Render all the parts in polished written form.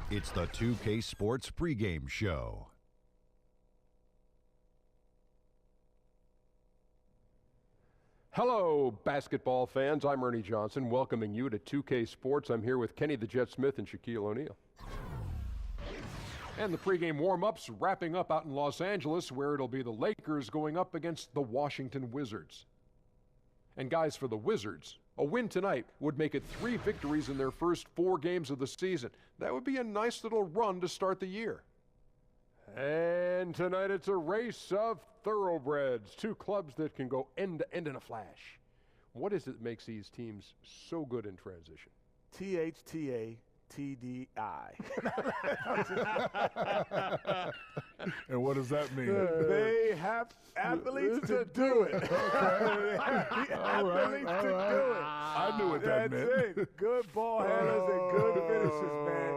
It's the 2K Sports pregame show. Hello, basketball fans. I'm Ernie Johnson, welcoming you to 2K Sports. I'm here with Kenny the Jet Smith and Shaquille O'Neal. And the pregame warm-ups wrapping up out in Los Angeles, where it'll be the Lakers going up against the Washington Wizards. And guys, for the Wizards, a win tonight would make it 3 victories in their first 4 games of the season. That would be a nice little run to start the year. And tonight it's a race of thoroughbreds, 2 clubs that can go end to end in a flash. What is it that makes these teams so good in transition? THTA. TDI. And what does that mean? They have athletes to do it. Athletes to do it. I knew what that meant. That's it. Good ball handlers and good finishes, man.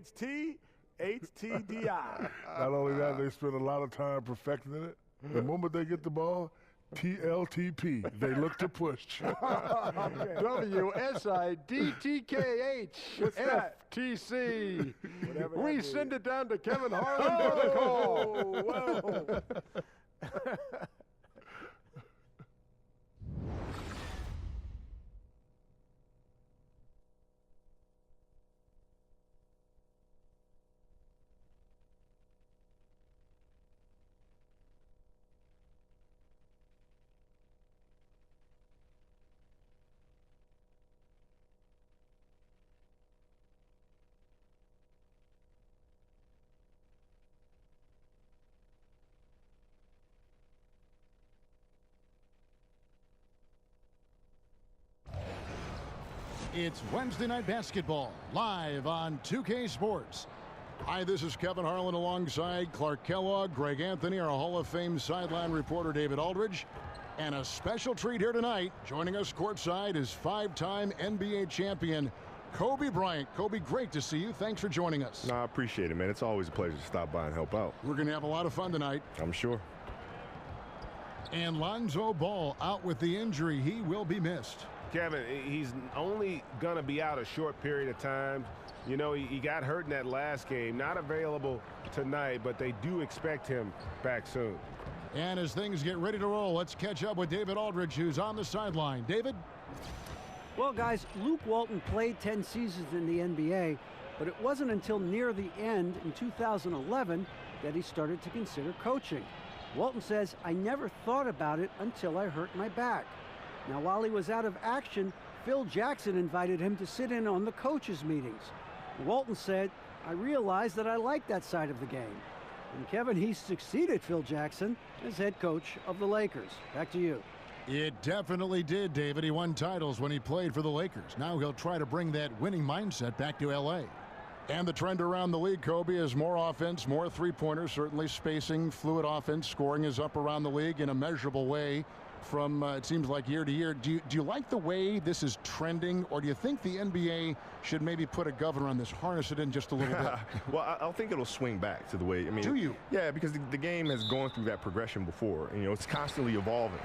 THT, HTDI. Not only that, they spend a lot of time perfecting it. The moment they get the ball, TLTP, they look to push. WSIDTKH FTC. We send it down to Kevin Harlan for the call. It's Wednesday Night Basketball, live on 2K Sports. Hi, this is Kevin Harlan alongside Clark Kellogg, Greg Anthony, our Hall of Fame sideline reporter David Aldridge. And a special treat here tonight. Joining us courtside is 5-time NBA champion Kobe Bryant. Kobe, great to see you. Thanks for joining us. No, I appreciate it, man. It's always a pleasure to stop by and help out. We're going to have a lot of fun tonight. I'm sure. And Lonzo Ball out with the injury. He will be missed. Kevin, he's only going to be out a short period of time. You know, he got hurt in that last game. Not available tonight, but they do expect him back soon. And as things get ready to roll, let's catch up with David Aldridge, who's on the sideline. David? Well, guys, Luke Walton played 10 seasons in the NBA, but it wasn't until near the end in 2011 that he started to consider coaching. Walton says, "I never thought about it until I hurt my back." Now, while he was out of action, Phil Jackson invited him to sit in on the coaches' meetings. Walton said, "I realized that I like that side of the game." And Kevin, he succeeded Phil Jackson as head coach of the Lakers. Back to you. It definitely did, David. He won titles when he played for the Lakers. Now he'll try to bring that winning mindset back to L.A. And the trend around the league, Kobe, is more offense, more three-pointers, certainly spacing, fluid offense. Scoring is up around the league in a measurable way from, it seems like, year to year. Do you like the way this is trending, or do you think the NBA should maybe put a governor on this, harness it in just a little bit? Well, I think it'll swing back to the way, I mean. Do you? Yeah, because the game has gone through that progression before. And, you know, it's constantly evolving.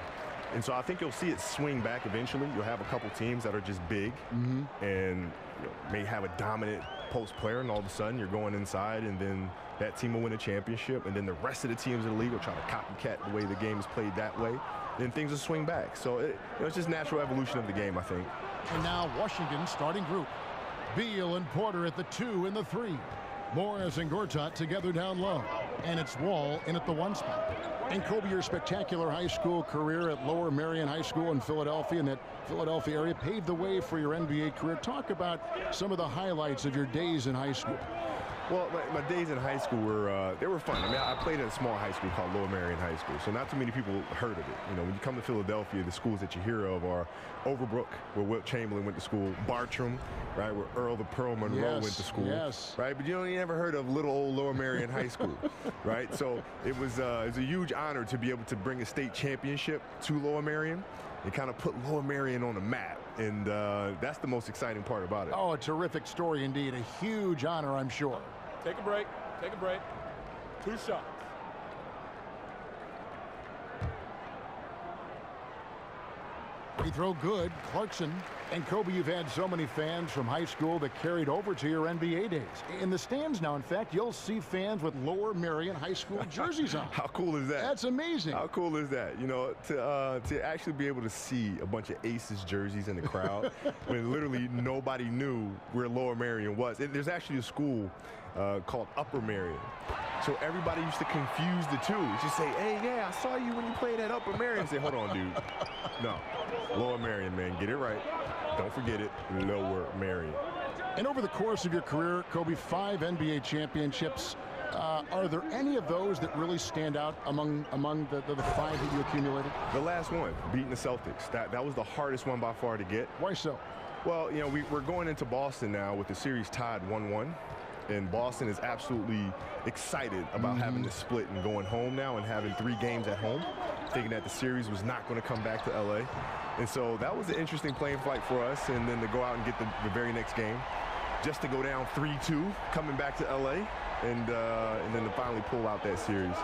And so I think you'll see it swing back eventually. You'll have a couple teams that are just big and may have a dominant post player, and all of a sudden you're going inside, and then that team will win a championship, and then the rest of the teams in the league will try to copycat the way the game is played that way. Then things will swing back. So it's just natural evolution of the game, I think. And now Washington starting group. Beal and Porter at the 2 and the 3. Morris and Gortat together down low. And it's Wall in at the 1 spot. And Kobe, your spectacular high school career at Lower Merion High School in Philadelphia, and that Philadelphia area paved the way for your NBA career. Talk about some of the highlights of your days in high school. Well, my days in high school were they were fun. I mean, I played at a small high school called Lower Merion High School, so not too many people heard of it. You know, when you come to Philadelphia, the schools that you hear of are Overbrook, where Wilt Chamberlain went to school, Bartram, right, where Earl the Pearl Monroe went to school, right? But you never heard of little old Lower Merion High School, right? So it was a huge honor to be able to bring a state championship to Lower Merion and kind of put Lower Merion on the map, and that's the most exciting part about it. Oh, a terrific story indeed. A huge honor, I'm sure. Take a break. Take a break. 2 shots. Free throw good. Clarkson. And Kobe, you've had so many fans from high school that carried over to your NBA days. In the stands now, in fact, you'll see fans with Lower Merion High School jerseys on. How cool is that? That's amazing. How cool is that? You know, to actually be able to see a bunch of Aces jerseys in the crowd when literally nobody knew where Lower Merion was. There's actually a school called Upper Merion. So everybody used to confuse the two. Just say, hey, yeah, I saw you when you played at Upper Merion. Say, hold on, dude. No, Lower Merion, man. Get it right. Don't forget it, Lower Merion. And over the course of your career, Kobe, 5 NBA championships. Are there any of those that really stand out among the 5 that you accumulated? The last one, beating the Celtics. That was the hardest one by far to get. Why so? Well, you know, we're going into Boston now with the series tied 1-1. And Boston is absolutely excited about having this split and going home now and having 3 games at home, thinking that the series was not going to come back to L.A. And so that was an interesting playing fight for us, and then to go out and get the very next game, just to go down 3-2, coming back to L.A., and then to finally pull out that series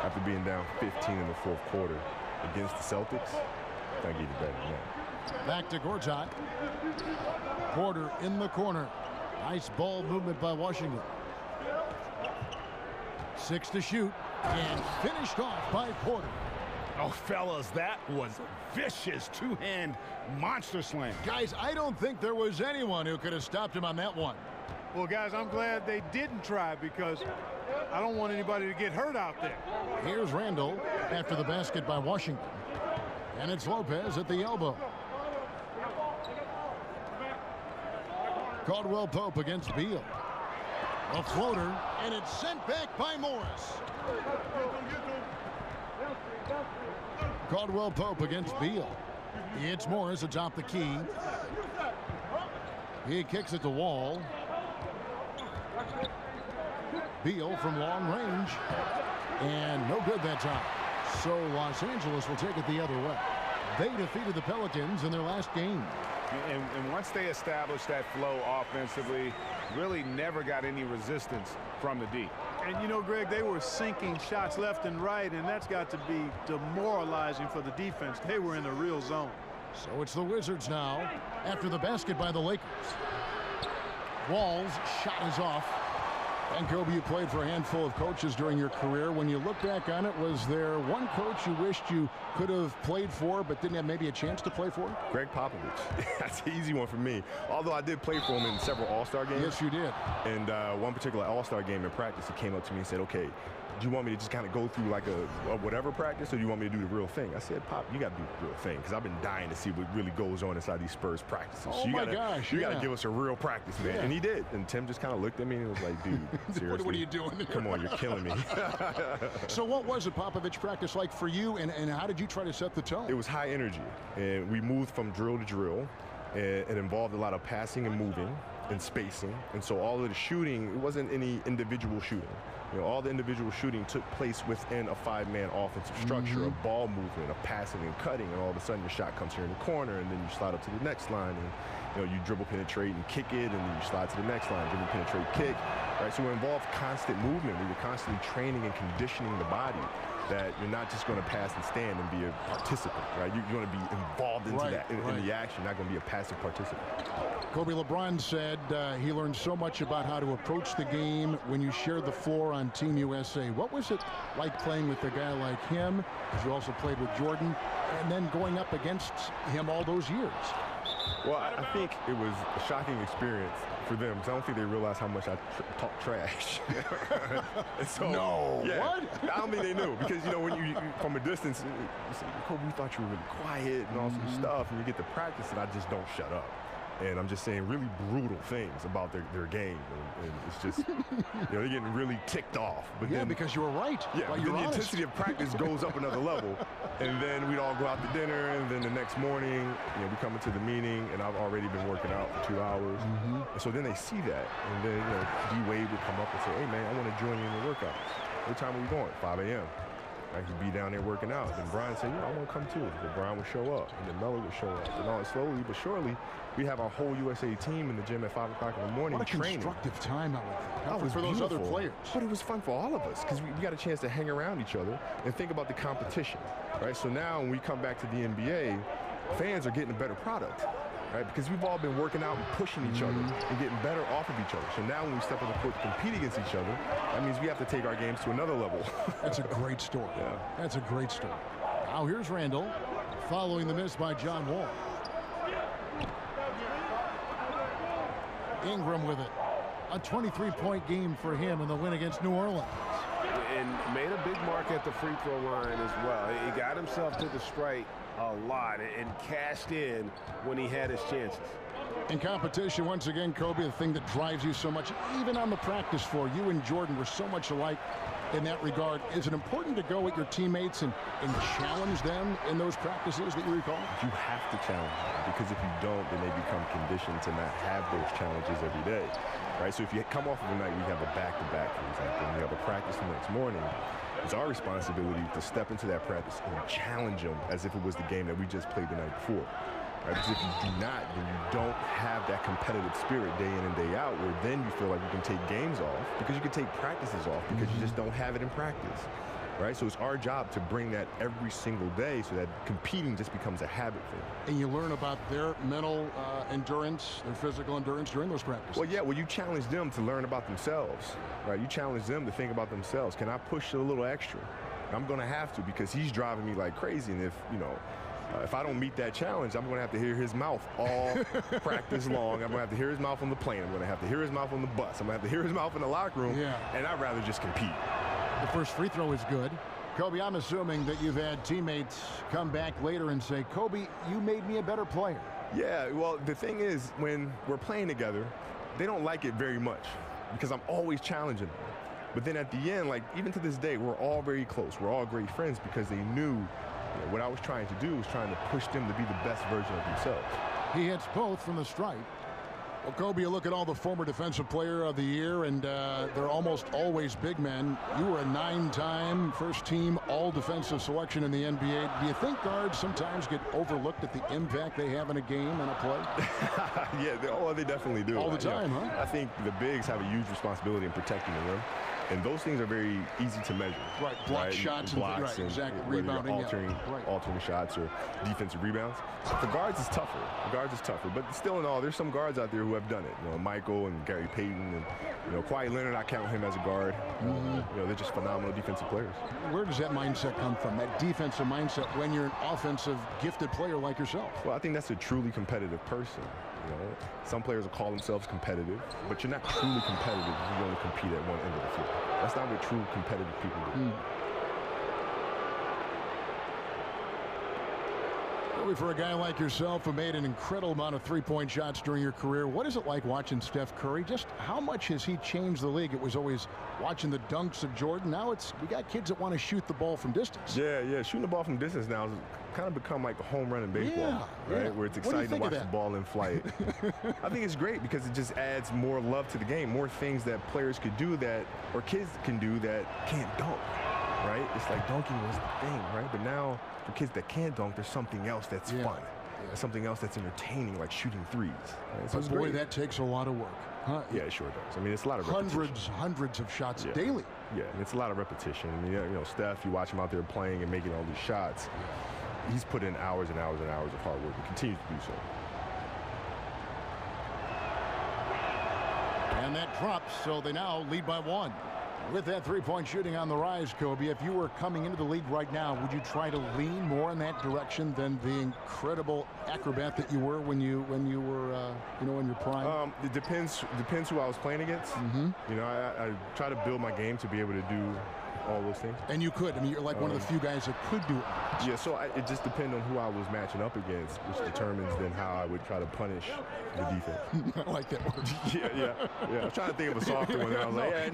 after being down 15 in the 4th quarter against the Celtics. I get it better than that. Back to Gortat. Porter in the corner. Nice ball movement by Washington. 6 to shoot, and finished off by Porter. Oh, fellas, that was a vicious 2-hand monster slam. Guys, I don't think there was anyone who could have stopped him on that one. Well, guys, I'm glad they didn't try because I don't want anybody to get hurt out there. Here's Randall after the basket by Washington. And it's Lopez at the elbow. Caldwell Pope against Beal. A floater, and it's sent back by Morris. Caldwell Pope against Beal. It's Morris atop the key. He kicks at the wall. Beal from long range. And no good that time. So Los Angeles will take it the other way. They defeated the Pelicans in their last game. And once they established that flow offensively, really never got any resistance from the D. And you know, Greg, they were sinking shots left and right, and that's got to be demoralizing for the defense. They were in a real zone. So it's the Wizards now after the basket by the Lakers. Wall's shot is off. And Kobe, you played for a handful of coaches during your career. When you look back on it, was there one coach you wished you could have played for but didn't have maybe a chance to play for? Greg Popovich. That's an easy one for me. Although I did play for him in several All-Star games. Yes, you did. And one particular All-Star game in practice, he came up to me and said, okay, do you want me to just kind of go through like a whatever practice, or do you want me to do the real thing? I said, Pop, you got to do the real thing, because I've been dying to see what really goes on inside these Spurs practices. Oh, so my gosh, you got to give us a real practice, man. Yeah. And he did. And Tim just kind of looked at me and was like, dude, seriously. What are you doing? Come on, you're killing me. So what was it, Popovich practice like for you, and how did you try to set the tone? It was high energy, and we moved from drill to drill, and it involved a lot of passing and moving and spacing. And so all of the shooting, it wasn't any individual shooting. You know, all the individual shooting took place within a 5-man offensive structure, of ball movement, of passing and cutting, and all of a sudden your shot comes here in the corner, and then you slide up to the next line, and you dribble, penetrate, and kick it, and then you slide to the next line, dribble, penetrate, kick. Right? So it involved constant movement. We were constantly training and conditioning the body that you're not just going to pass and stand and be a participant, right? You're going to be involved into that, in the action, not going to be a passive participant. Kobe, LeBron said he learned so much about how to approach the game when you shared the floor on Team USA. What was it like playing with a guy like him, because you also played with Jordan, and then going up against him all those years? Well, I think it was a shocking experience for them, because I don't think they realized how much I talk trash. So, no, yeah, what? I don't think they knew, because, when you from a distance, you say, Kobe, we thought you were really quiet and all some stuff, and you get to practice, and I just don't shut up. And I'm just saying really brutal things about their game. And it's just, they're getting really ticked off. But yeah, then, because you were right. Yeah, but then the intensity of practice goes up another level. And then we'd all go out to dinner, and then the next morning, we come into the meeting, and I've already been working out for 2 hours. And so then they see that. And then, D-Wade would come up and say, hey, man, I want to join you in the workout. What time are we going? 5 a.m. I could be down there working out. Then Brian said, I want to come too. Then Brian would show up, and then Melo would show up. And all slowly but surely, we have our whole USA team in the gym at 5 o'clock in the morning training. What a constructive time out with that. For those other players. But it was fun for all of us, because we got a chance to hang around each other and think about the competition, right? So now when we come back to the NBA, fans are getting a better product, right? Because we've all been working out and pushing each other and getting better off of each other. So now when we step on the court to compete against each other, that means we have to take our games to another level. That's a great story. Yeah. That's a great story. Now here's Randall following the miss by John Wall. Ingram with it. A 23-point game for him in the win against New Orleans. And made a big mark at the free throw line as well. He got himself to the strike a lot and cashed in when he had his chances. In competition, once again, Kobe, the thing that drives you so much, even on the practice floor, you and Jordan were so much alike in that regard. Is it important to go with your teammates and challenge them in those practices that you recall? You have to challenge them, because if you don't, then they become conditioned to not have those challenges every day, right? So if you come off of a night where you have a back-to-back, for example, and you have a practice the next morning, it's our responsibility to step into that practice and challenge them as if it was the game that we just played the night before. Right? Because if you do not, then you don't have that competitive spirit day in and day out, where then you feel like you can take games off, because you can take practices off, because you just don't have it in practice. Right? So it's our job to bring that every single day, so that competing just becomes a habit thing. And you learn about their mental endurance, their physical endurance during those practices. Well, yeah, well, you challenge them to learn about themselves, right? You challenge them to think about themselves. Can I push a little extra? I'm going to have to, because he's driving me like crazy. And if, you know, if I don't meet that challenge, I'm going to have to hear his mouth all practice long. I'm going to have to hear his mouth on the plane. I'm going to have to hear his mouth on the bus. I'm going to have to hear his mouth in the locker room. Yeah. And I'd rather just compete. The first free throw is good. Kobe, I'm assuming that you've had teammates come back later and say, Kobe, you made me a better player. Yeah, well, the thing is, when we're playing together, they don't like it very much, because I'm always challenging them. But then at the end, like, even to this day, we're all very close. We're all great friends, because they knew what I was trying to do was trying to push them to be the best version of themselves. He hits both from the stripe. Well, Kobe, you look at all the former Defensive Player of the Year, and they're almost always big men. You were a 9-time first-team all-defensive selection in the NBA. Do you think guards sometimes get overlooked at the impact they have in a game and a play? Yeah, they definitely do. All the time, huh? I think the bigs have a huge responsibility in protecting the rim. And those things are very easy to measure. Right, block shots, blocks, and exactly, rebounding, altering shots or defensive rebounds. For guards, it's tougher. But still in all, there's some guards out there who have done it. You know, Michael and Gary Payton, and Kawhi Leonard. I count him as a guard. They're just phenomenal defensive players. Where does that mindset come from? That defensive mindset when you're an offensive, gifted player like yourself? Well, I think that's a truly competitive person. Some players will call themselves competitive, but you're not truly competitive if you only compete at one end of the floor. That's not what true competitive people do. For a guy like yourself who made an incredible amount of three-point shots during your career, what is it like watching Steph Curry? Just how much has he changed the league? It was always watching the dunks of Jordan. Now we got kids that want to shoot the ball from distance. Yeah. Shooting the ball from distance now has kind of become like a home run in baseball, right? Where it's exciting to watch the ball in flight. I think it's great, because it just adds more love to the game, more things that players could do or kids can do that can't dunk, right? It's like dunking was the thing, right? But now, for kids that can't dunk, there's something else that's fun. There's something else that's entertaining, like shooting threes. Right? So boy, that takes a lot of work. Huh? Yeah, it sure does. I mean, it's a lot of repetition. Hundreds of shots daily. Yeah, and it's a lot of repetition. I mean, Steph, you watch him out there playing and making all these shots. He's put in hours and hours and hours of hard work and continues to do so. And that drops, so they now lead by 1. With that three-point shooting on the rise, Kobe, if you were coming into the league right now, would you try to lean more in that direction than the incredible acrobat that you were when you were in your prime? It depends who I was playing against. I try to build my game to be able to do all those things. And you could. I mean, you're like one of the few guys that could do it. Yeah, so it just depends on who I was matching up against, which determines then how I would try to punish the defense. I like that word. Yeah. I was trying to think of a softer one. And I was like,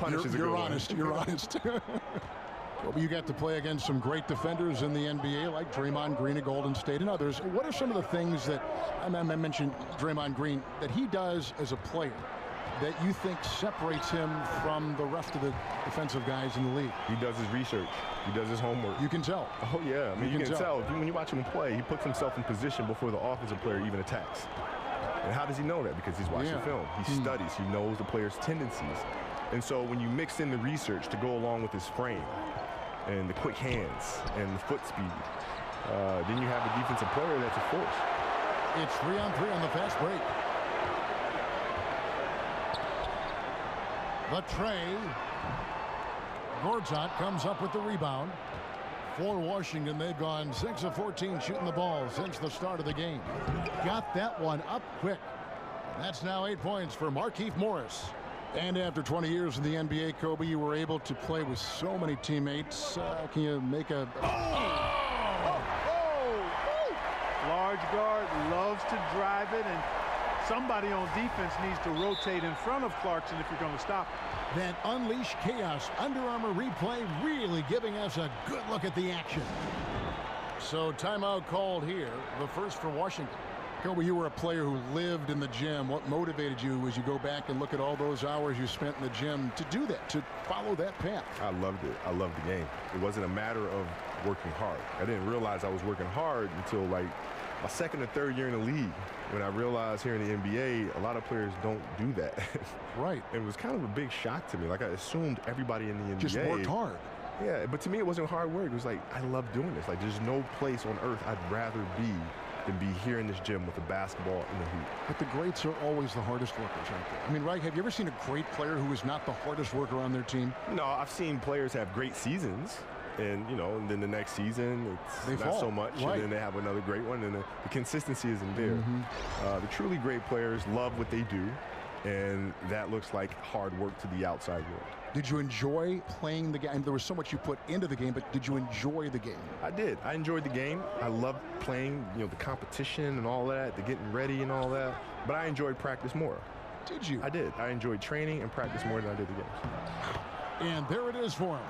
punish is a good one. You're honest. Well, you got to play against some great defenders in the NBA, like Draymond Green of Golden State and others. What are some of the things that, I mentioned Draymond Green, that he does as a player that you think separates him from the rest of the defensive guys in the league? He does his research. He does his homework. You can tell. Oh, yeah. I mean, you can tell. When you watch him play, he puts himself in position before the offensive player even attacks. And how does he know that? Because he's watching film. He studies. He knows the player's tendencies. And so when you mix in the research to go along with his frame, and the quick hands and the foot speed. Then you have a defensive player that's a force. It's 3-on-3 on the fast break. The tray. Gortat comes up with the rebound. For Washington, they've gone 6 of 14 shooting the ball since the start of the game. Got that one up quick. That's now 8 points for Markieff Morris. And after 20 years in the NBA, Kobe, you were able to play with so many teammates. Can you make a... Large guard loves to drive it, and somebody on defense needs to rotate in front of Clarkson if you're going to stop him. That Unleash Chaos Under Armour replay really giving us a good look at the action. So timeout called here, the first for Washington. Kobe, you were a player who lived in the gym. What motivated you as you go back and look at all those hours you spent in the gym to do that, to follow that path? I loved it. I loved the game. It wasn't a matter of working hard. I didn't realize I was working hard until like my second or third year in the league, when I realized here in the NBA, a lot of players don't do that. Right. It was kind of a big shock to me. Like, I assumed everybody in the NBA just worked hard. Yeah, but to me, it wasn't hard work. It was like, I love doing this. Like, there's no place on earth I'd rather be than be here in this gym with a basketball in the hoop. But the greats are always the hardest workers out there. I mean, right, have you ever seen a great player who is not the hardest worker on their team? No, I've seen players have great seasons. And, you know, and then the next season, it's not so much. Right. And then they have another great one, and the consistency isn't there. The truly great players love what they do, and that looks like hard work to the outside world. Did you enjoy playing the game? There was so much you put into the game, but did you enjoy the game? I did. I enjoyed the game. I loved playing, you know, the competition and all that, the getting ready and all that. But I enjoyed practice more. Did you? I did. I enjoyed training and practice more than I did the games. And there it is for him.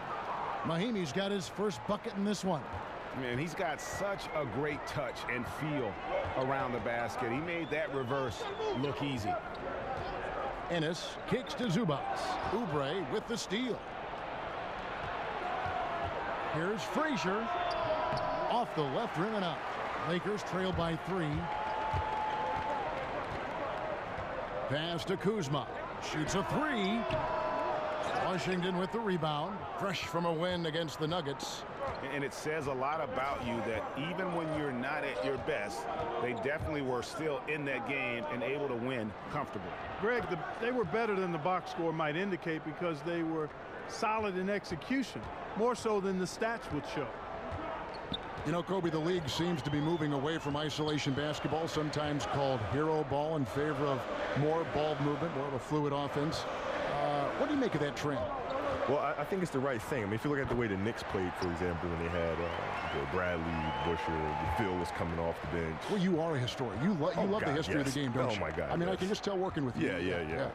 Mahimi's got his first bucket in this one. Man, he's got such a great touch and feel around the basket. He made that reverse look easy. Ennis kicks to Zubats. Oubre with the steal. Here's Frazier. Off the left rim and out. Lakers trail by 3. Pass to Kuzma. Shoots a 3. Washington with the rebound, fresh from a win against the Nuggets. And it says a lot about you that even when you're not at your best, they definitely were still in that game and able to win comfortably. Greg, they were better than the box score might indicate because they were solid in execution, more so than the stats would show. You know, Kobe, the league seems to be moving away from isolation basketball, sometimes called hero ball, in favor of more ball movement, more of a fluid offense. What do you make of that trend? Well, I think it's the right thing. I mean, if you look at the way the Knicks played, for example, when they had Bradley, Busher, Phil was coming off the bench. Well, you are a historian. You love the history of the game, don't you? Oh, my God. I mean, I can just tell working with you. Yeah.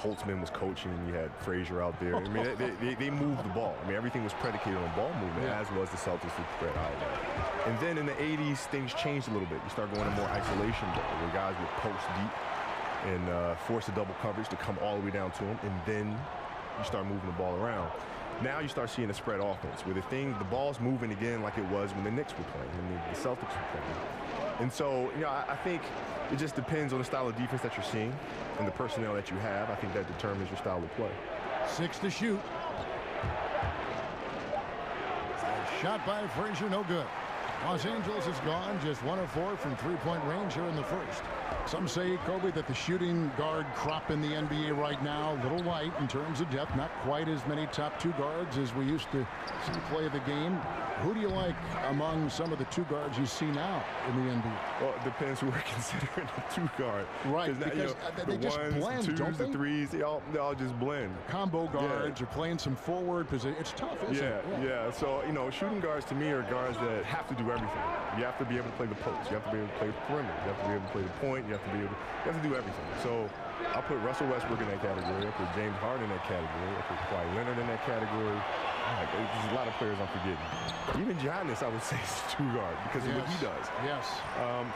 Holtzman was coaching, and you had Frazier out there. I mean, they moved the ball. I mean, everything was predicated on ball movement, as was the Celtics with Fred Howard. And then in the 80s, things changed a little bit. You start going to more isolation ball, where guys would post deep and force a double coverage to come all the way down to him, and then you start moving the ball around. Now you start seeing a spread offense where the ball's moving again like it was when the Knicks were playing, when the Celtics were playing. And so, you know, I think it just depends on the style of defense that you're seeing and the personnel that you have. I think that determines your style of play. 6 to shoot. Shot by Frazier, no good. Los Angeles is gone, just 1 of 4 from three-point range here in the first. Some say, Kobe, that the shooting guard crop in the NBA right now, a little light in terms of depth, not quite as many top 2 guards as we used to see play the game. Who do you like among some of the 2 guards you see now in the NBA? Well, it depends who we're considering a 2 guard. Right, because they just blend, the 2s, don't they? The 3s, they all just blend. Combo guards are playing some forward position. It's tough, isn't it? Yeah. So, you know, shooting guards to me are guards that have to do everything. You have to be able to play the post. You have to be able to play the perimeter. You have to be able to play the point. You have to do everything. So I'll put Russell Westbrook in that category. I'll put James Harden in that category. I'll put Kawhi Leonard in that category. There's a lot of players I'm forgetting. Even Giannis, I would say, is a 2 guard because of what he does. Yes.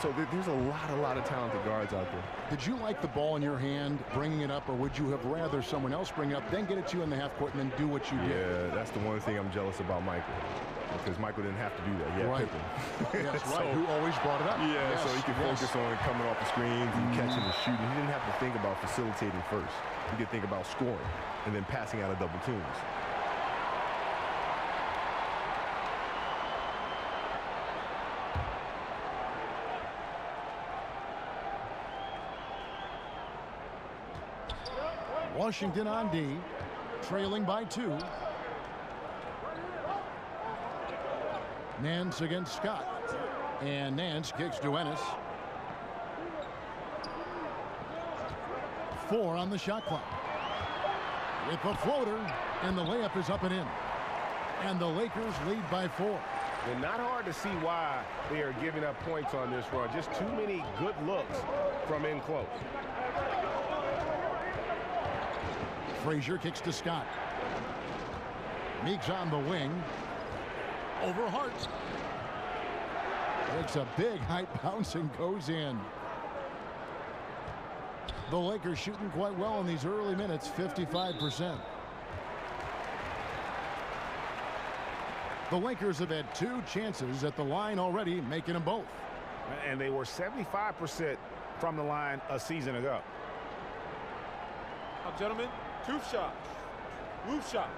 So there's a lot of talented guards out there. Did you like the ball in your hand, bringing it up, or would you have rather someone else bring it up, then get it to you in the half court, and then do what you did? Yeah, that's the one thing I'm jealous about Michael. Because Michael didn't have to do that. He had Pippen. Yes, right. Who always brought it up. Yeah, so he could focus on coming off the screens and catching and shooting. He didn't have to think about facilitating first. He could think about scoring and then passing out of double teams. Washington on D, trailing by 2. Nance against Scott. And Nance kicks to Ennis. 4 on the shot clock. With a floater, and the layup is up and in. And the Lakers lead by 4. And not hard to see why they are giving up points on this run. Just too many good looks from in close. Frazier kicks to Scott. Meeks on the wing. Over Hart. Takes a big height bounce and goes in. The Lakers shooting quite well in these early minutes, 55%. The Lakers have had 2 chances at the line already, making them both. And they were 75% from the line a season ago. Now, gentlemen, 2 shots. Roof shots.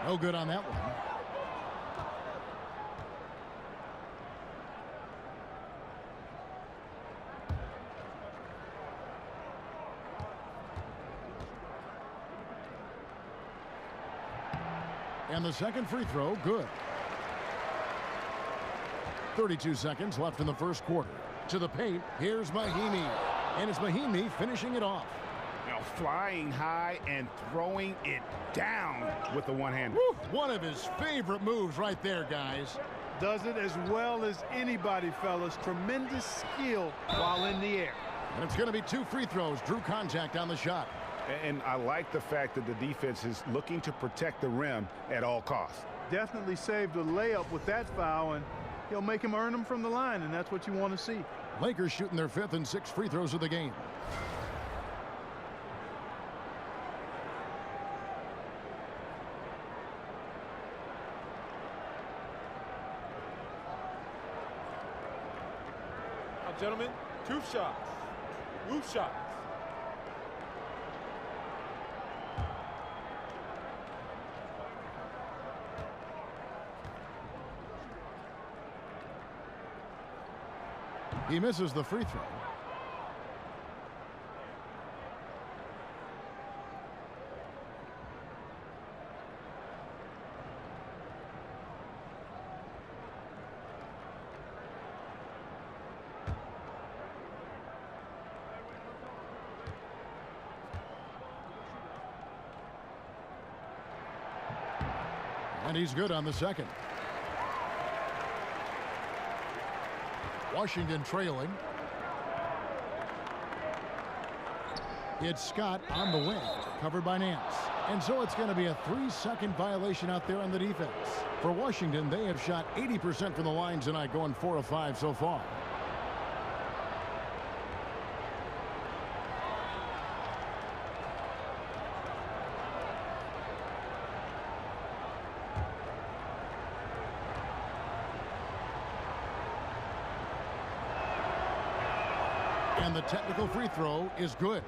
No good on that one. And the second free throw, good. 32 seconds left in the first quarter. To the paint, here's Mahinmi. And it's Mahinmi finishing it off. You know, flying high and throwing it down with the one-hander. One of his favorite moves right there, guys. Does it as well as anybody, fellas. Tremendous skill while in the air. And it's going to be 2 free throws. Drew contact on the shot. And I like the fact that the defense is looking to protect the rim at all costs. Definitely saved a layup with that foul, and he'll make him earn them from the line, and that's what you want to see. Lakers shooting their 5th and 6th free throws of the game. Now, gentlemen, 2 shots. Roof shots. He misses the free throw. And he's good on the second. Washington trailing. It's Scott on the wing, covered by Nance. And so it's going to be a 3-second violation out there on the defense. For Washington, they have shot 80% from the line tonight, going 4 of 5 so far. And the technical free throw is good.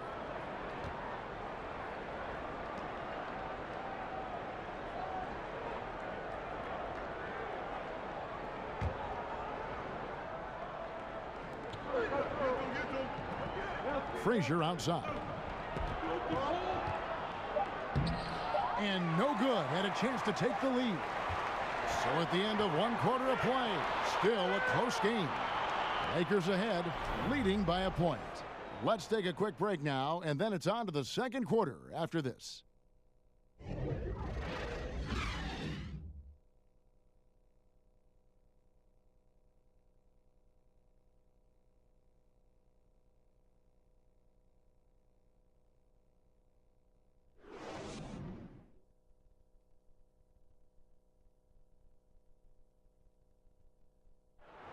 Frazier outside. And no good. Had a chance to take the lead. So at the end of 1 quarter of play, still a close game. Lakers ahead, leading by a point. Let's take a quick break now, and then it's on to the second quarter after this.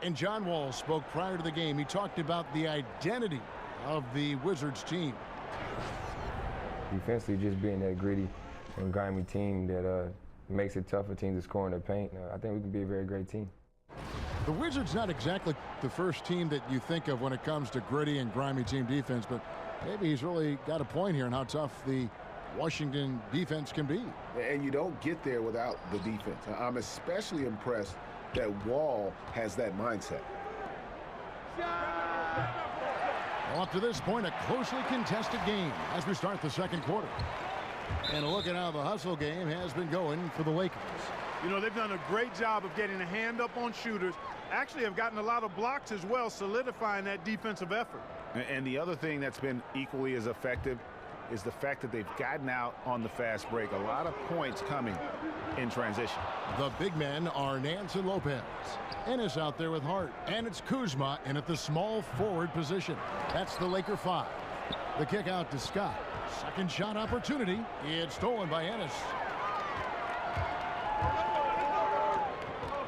And John Wall spoke prior to the game. He talked about the identity of the Wizards team. Defensively, just being that gritty and grimy team that makes it tough for teams to score in the paint. I think we can be a very great team. The Wizards not exactly the first team that you think of when it comes to gritty and grimy team defense, but maybe he's really got a point here on how tough the Washington defense can be. And you don't get there without the defense. I'm especially impressed that Wall has that mindset. Well, up to this point, a closely contested game as we start the second quarter. And look at how the hustle game has been going for the Lakers. You know, they've done a great job of getting a hand up on shooters. Actually have gotten a lot of blocks as well, solidifying that defensive effort. And the other thing that's been equally as effective is the fact that they've gotten out on the fast break. A lot of points coming in transition. The big men are Nance and Lopez. Ennis out there with Hart. And it's Kuzma in at the small forward position. That's the Laker 5. The kick out to Scott. Second shot opportunity. It's stolen by Ennis.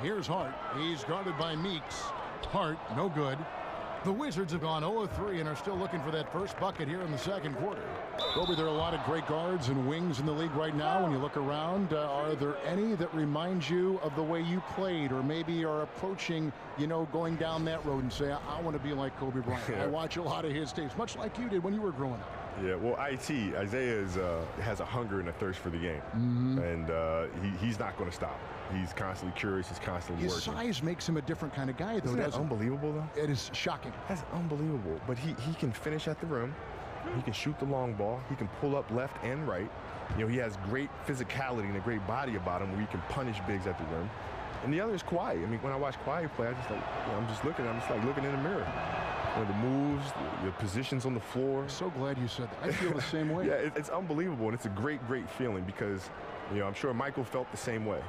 Here's Hart. He's guarded by Meeks. Hart, no good. The Wizards have gone 0-3 and are still looking for that first bucket here in the second quarter. Kobe, there are a lot of great guards and wings in the league right now. When you look around, are there any that remind you of the way you played, or maybe are approaching, you know, going down that road and say, I want to be like Kobe Bryant? I watch a lot of his tapes, much like you did when you were growing up. Yeah, well, Isaiah has a hunger and a thirst for the game, and he's not going to stop. He's constantly curious. He's constantly His working. size makes him a different kind of guy, though. Isn't that unbelievable, though? It is shocking. That's unbelievable. But he can finish at the rim. He can shoot the long ball. He can pull up left and right. You know, he has great physicality and a great body about him where he can punish bigs at the rim. And the other is Kawhi. I mean, when I watch Kawhi play, I'm just looking in the mirror. You know, the moves, the positions on the floor. So glad you said that. I feel the same way. Yeah, it's unbelievable, and it's a great feeling because, you know, I'm sure Michael felt the same way.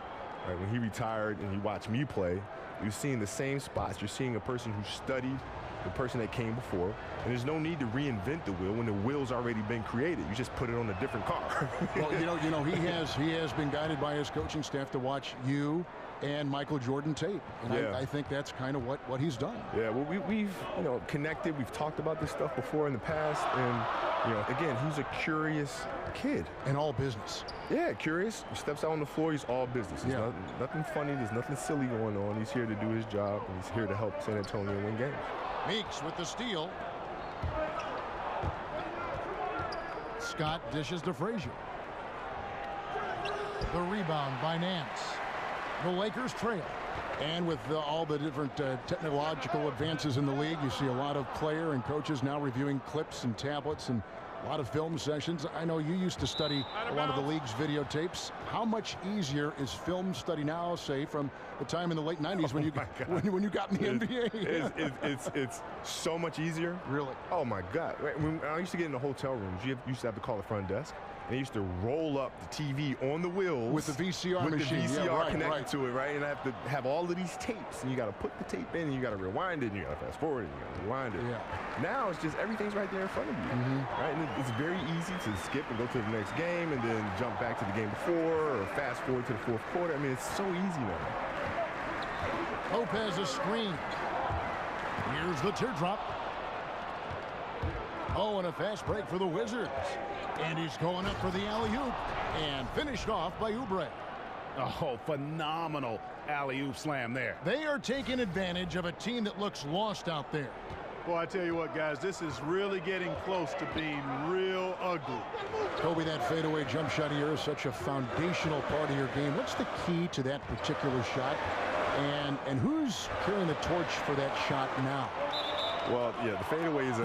Right? When he retired and he watched me play, you're seeing the same spots. You're seeing a person who studied the person that came before, and there's no need to reinvent the wheel when the wheel's already been created. You just put it on a different car. Well, you know, he has been guided by his coaching staff to watch you and Michael Jordan tape, and yeah. I think that's kind of what he's done. Yeah, well, we've you know, connected. We've talked about this stuff before in the past, and you know, again, he's a curious kid. And all business. Yeah, curious. He steps out on the floor. He's all business. There's nothing funny. There's nothing silly going on. He's here to do his job, and he's here to help San Antonio win games. Meeks with the steal. Scott dishes to Frazier. The rebound by Nance. The Lakers trail. And with all the different technological advances in the league, you see a lot of player and coaches now reviewing clips and tablets and a lot of film sessions. I know you used to study a lot of the league's videotapes. How much easier is film study now, say, from the time in the late 90s when you got in the NBA? It's so much easier. Really? Oh, my God. When I used to get in the hotel rooms, you used to have to call the front desk. And they used to roll up the TV on the wheels with the VCR with machine. The VCR connected to it, right? And I have to have all of these tapes, and you got to put the tape in, and you got to rewind it, and you got to fast forward it, and you got to rewind it. Yeah. Now it's just everything's right there in front of you, right? And it's very easy to skip and go to the next game, and then jump back to the game before, or fast forward to the fourth quarter. I mean, it's so easy now. Lopez a screen. Here's the teardrop. Oh, and a fast break for the Wizards. And he's going up for the alley-oop and finished off by Oubre. Oh, phenomenal alley-oop slam there. They are taking advantage of a team that looks lost out there. Well, I tell you what, guys, this is really getting close to being real ugly. Kobe, that fadeaway jump shot here is such a foundational part of your game. What's the key to that particular shot? And who's carrying the torch for that shot now? Well, yeah, the fadeaway is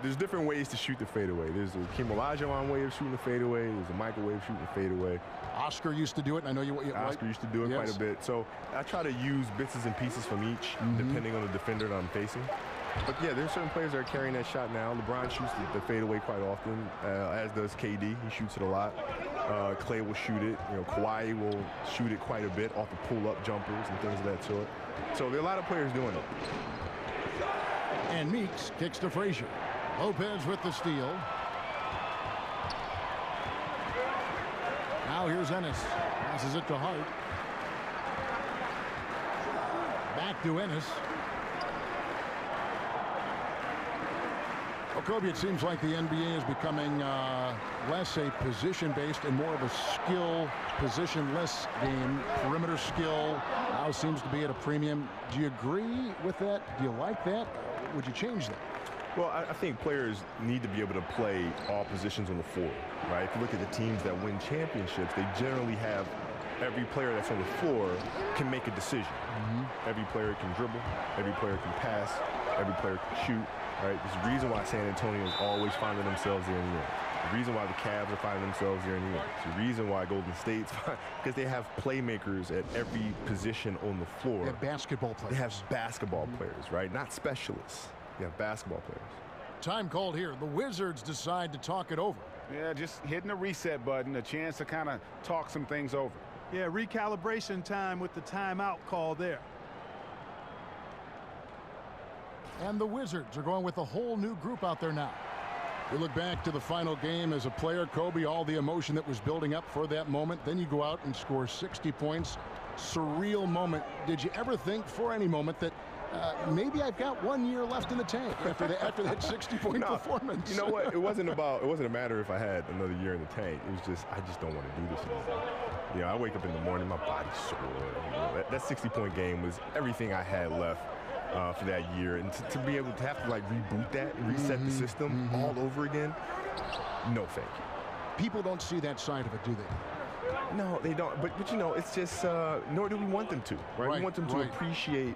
there's different ways to shoot the fadeaway. There's a Kim Olajuwon way of shooting the fadeaway. There's a Michael way of shooting the fadeaway. Oscar used to do it, and I know you. Oscar used to do it quite a bit. So I try to use bits and pieces from each, depending on the defender that I'm facing. But yeah, there's certain players that are carrying that shot now. LeBron shoots the fadeaway quite often, as does KD. He shoots it a lot. Clay will shoot it. You know, Kawhi will shoot it quite a bit off the pull-up jumpers and things of that sort. So there are a lot of players doing it. And Meeks kicks to Frazier. Lopez with the steal. Now here's Ennis. Passes it to Hart. Back to Ennis. Well, Kobe, it seems like the NBA is becoming less a position-based and more of a skill, position-less game. Perimeter skill now seems to be at a premium. Do you agree with that? Do you like that? Would you change that? Well, I think players need to be able to play all positions on the floor, right? If you look at the teams that win championships, they generally have every player that's on the floor can make a decision. Every player can dribble, every player can pass, every player can shoot, right? There's a reason why San Antonio is always finding themselves there in the end. The reason why the Cavs are finding themselves there in the end. It's the reason why Golden State's because they have playmakers at every position on the floor. They have basketball players. They have basketball players, right? Not specialists. They have basketball players. Time called here. The Wizards decide to talk it over. Yeah, just hitting the reset button, a chance to kind of talk some things over. Yeah, recalibration time with the timeout call there. And the Wizards are going with a whole new group out there now. You look back to the final game as a player, Kobe, all the emotion that was building up for that moment. Then you go out and score 60 points. Surreal moment. Did you ever think for any moment that maybe I've got 1 year left in the tank after that 60-point performance? You know what? It wasn't a matter if I had another year in the tank. It was just, I just don't want to do this anymore. You know, I wake up in the morning, my body's sore. You know, that 60-point game was everything I had left for that year. And to be able to have to, like, reboot that and reset the system all over again, no thank you. People don't see that side of it, do they? No, they don't. But you know, it's just, nor do we want them to, right? We want them to appreciate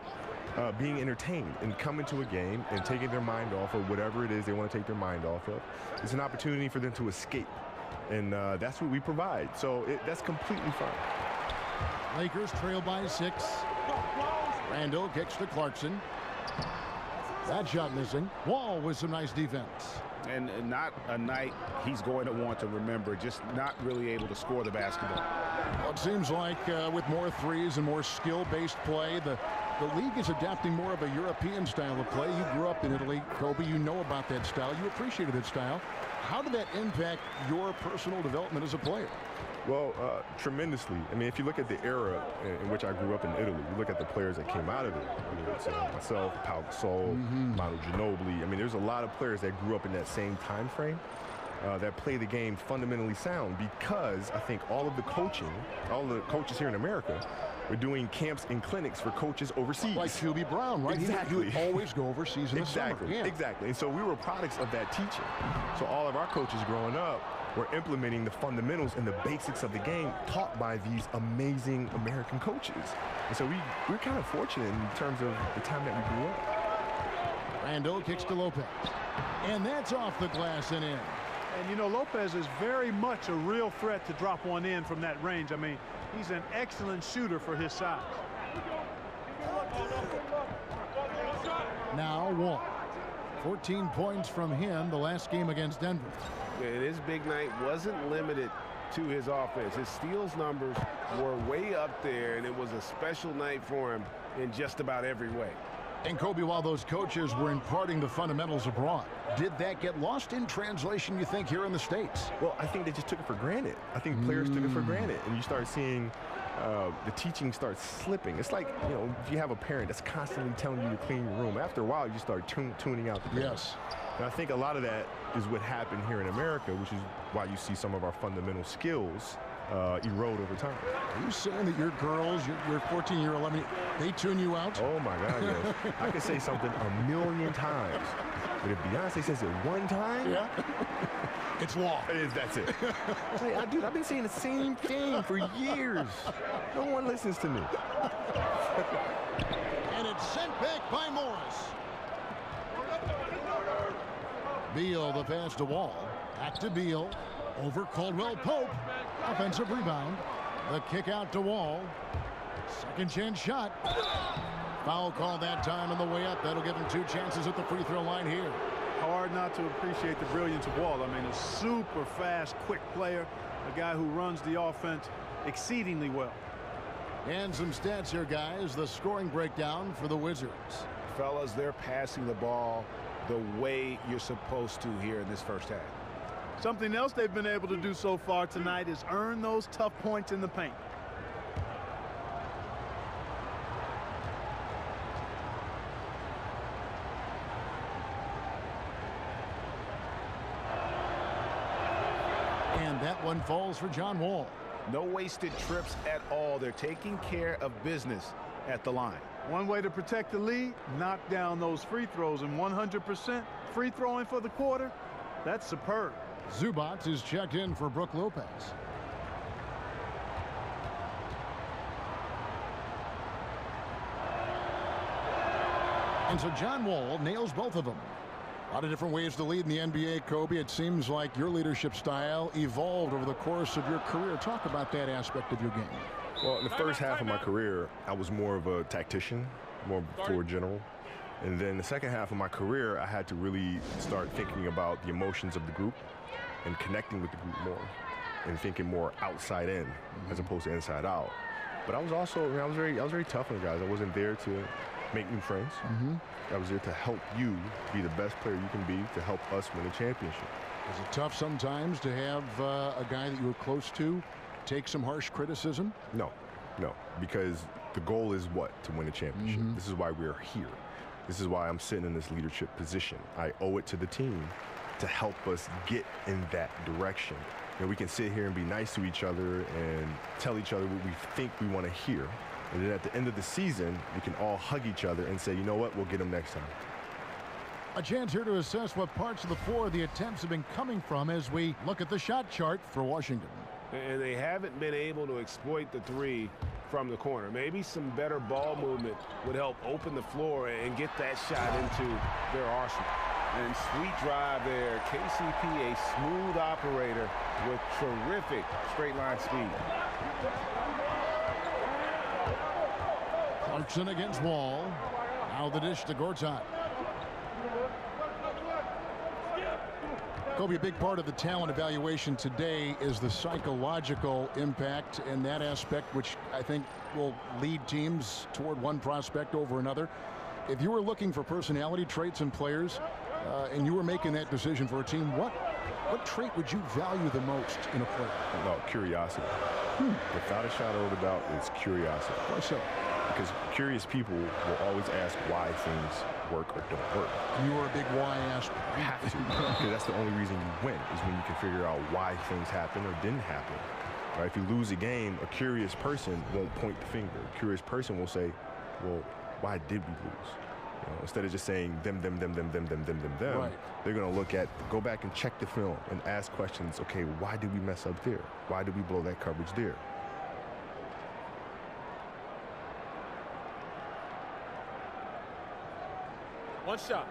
being entertained and coming to a game and taking their mind off of whatever it is they want to take their mind off of. It's an opportunity for them to escape. And that's what we provide. So that's completely fine. Lakers trail by 6. Randall kicks to Clarkson. That shot missing. Wall with some nice defense. And not a night he's going to want to remember, just not really able to score the basketball. Well, it seems like with more threes and more skill-based play, the league is adapting more of a European style of play. You grew up in Italy, Kobe. You know about that style. You appreciated that style. How did that impact your personal development as a player? Well, tremendously. I mean, if you look at the era in which I grew up in Italy, you look at the players that came out of it. I mean, it's myself, Pau Gasol, Manu Ginobili. I mean, there's a lot of players that grew up in that same time frame that play the game fundamentally sound because I think all the coaches here in America were doing camps and clinics for coaches overseas. Like Hubie Brown, right? Exactly. He would always go overseas in the summer. Yeah. Exactly. And so we were products of that teaching. So all of our coaches growing up were implementing the fundamentals and the basics of the game taught by these amazing American coaches. And so we're kind of fortunate in terms of the time that we grew up. Randall kicks to Lopez. And that's off the glass and in. And, you know, Lopez is very much a real threat to drop one in from that range. I mean, he's an excellent shooter for his size. Now Wall. 14 points from him the last game against Denver. And his big night wasn't limited to his offense. His steals numbers were way up there, and it was a special night for him in just about every way. And Kobe, while those coaches were imparting the fundamentals abroad, did that get lost in translation, you think, here in the States? Well, I think they just took it for granted. I think players took it for granted, and you start seeing the teaching starts slipping. It's like, you know, if you have a parent that's constantly telling you to clean your room, after a while you start tuning out the parent. Yes. And I think a lot of that is what happened here in America, which is why you see some of our fundamental skills erode over time. Are you saying that your girls, your 14, your 11, they tune you out? Oh my God, yes. I could say something 1,000,000 times, but if Beyonce says it one time, it's law. That's it. Hey, dude, I've been saying the same thing for years. No one listens to me. And it's sent back by Morris. Beal, the pass to Wall. Back to Beal. Over Caldwell Pope. Offensive rebound. The kick out to Wall. Second chance shot. Foul call that time on the way up. That'll give him 2 chances at the free throw line here. Hard not to appreciate the brilliance of Wall. I mean, a super fast, quick player. A guy who runs the offense exceedingly well. And some stats here, guys. The scoring breakdown for the Wizards. Fellas, they're passing the ball the way you're supposed to here in this first half. Something else they've been able to do so far tonight is earn those tough points in the paint. And that one falls for John Wall. No wasted trips at all. They're taking care of business. at the line. One way to protect the lead, knock down those free throws, and 100% free throwing for the quarter, that's superb. Zubac is checked in for Brook Lopez. And so John Wall nails both of them. A lot of different ways to lead in the NBA, Kobe. It seems like your leadership style evolved over the course of your career. Talk about that aspect of your game. Well, in the first half of my career, I was more of a tactician, more of a floor general. And then the second half of my career, I had to really start thinking about the emotions of the group and connecting with the group more and thinking more outside in as opposed to inside out. But I was also, I was very tough on the guys. I wasn't there to make new friends. I was there to help you be the best player you can be, to help us win a championship. Is it tough sometimes to have a guy that you were close to take some harsh criticism? No, because the goal is what? To win a championship. This is why we're here. This is why I'm sitting in this leadership position. I owe it to the team to help us get in that direction. You know, we can sit here and be nice to each other and tell each other what we think we want to hear. And then at the end of the season, we can all hug each other and say, you know what, we'll get them next time. A chance here to assess what parts of the floor the attempts have been coming from as we look at the shot chart for Washington. And they haven't been able to exploit the three from the corner. Maybe some better ball movement would help open the floor and get that shot into their arsenal. And sweet drive there. KCP, a smooth operator with terrific straight line speed. Clarkson against Wall. Now the dish to Gortat. Kobe, a big part of the talent evaluation today is the psychological impact and that aspect, which I think will lead teams toward one prospect over another. If you were looking for personality traits in players and you were making that decision for a team, what trait would you value the most in a player? About curiosity. Without a shadow of a doubt, it's curiosity. Why so? Because curious people will always ask why things work or don't work. You are a big why asker. You have to, because that's the only reason you win, is when you can figure out why things happen or didn't happen. Right? If you lose a game, a curious person won't point the finger. A curious person will say, well, why did we lose? You know, instead of just saying them, right. They're going to go back and check the film and ask questions. Okay, why did we mess up there? Why did we blow that coverage there? One shot.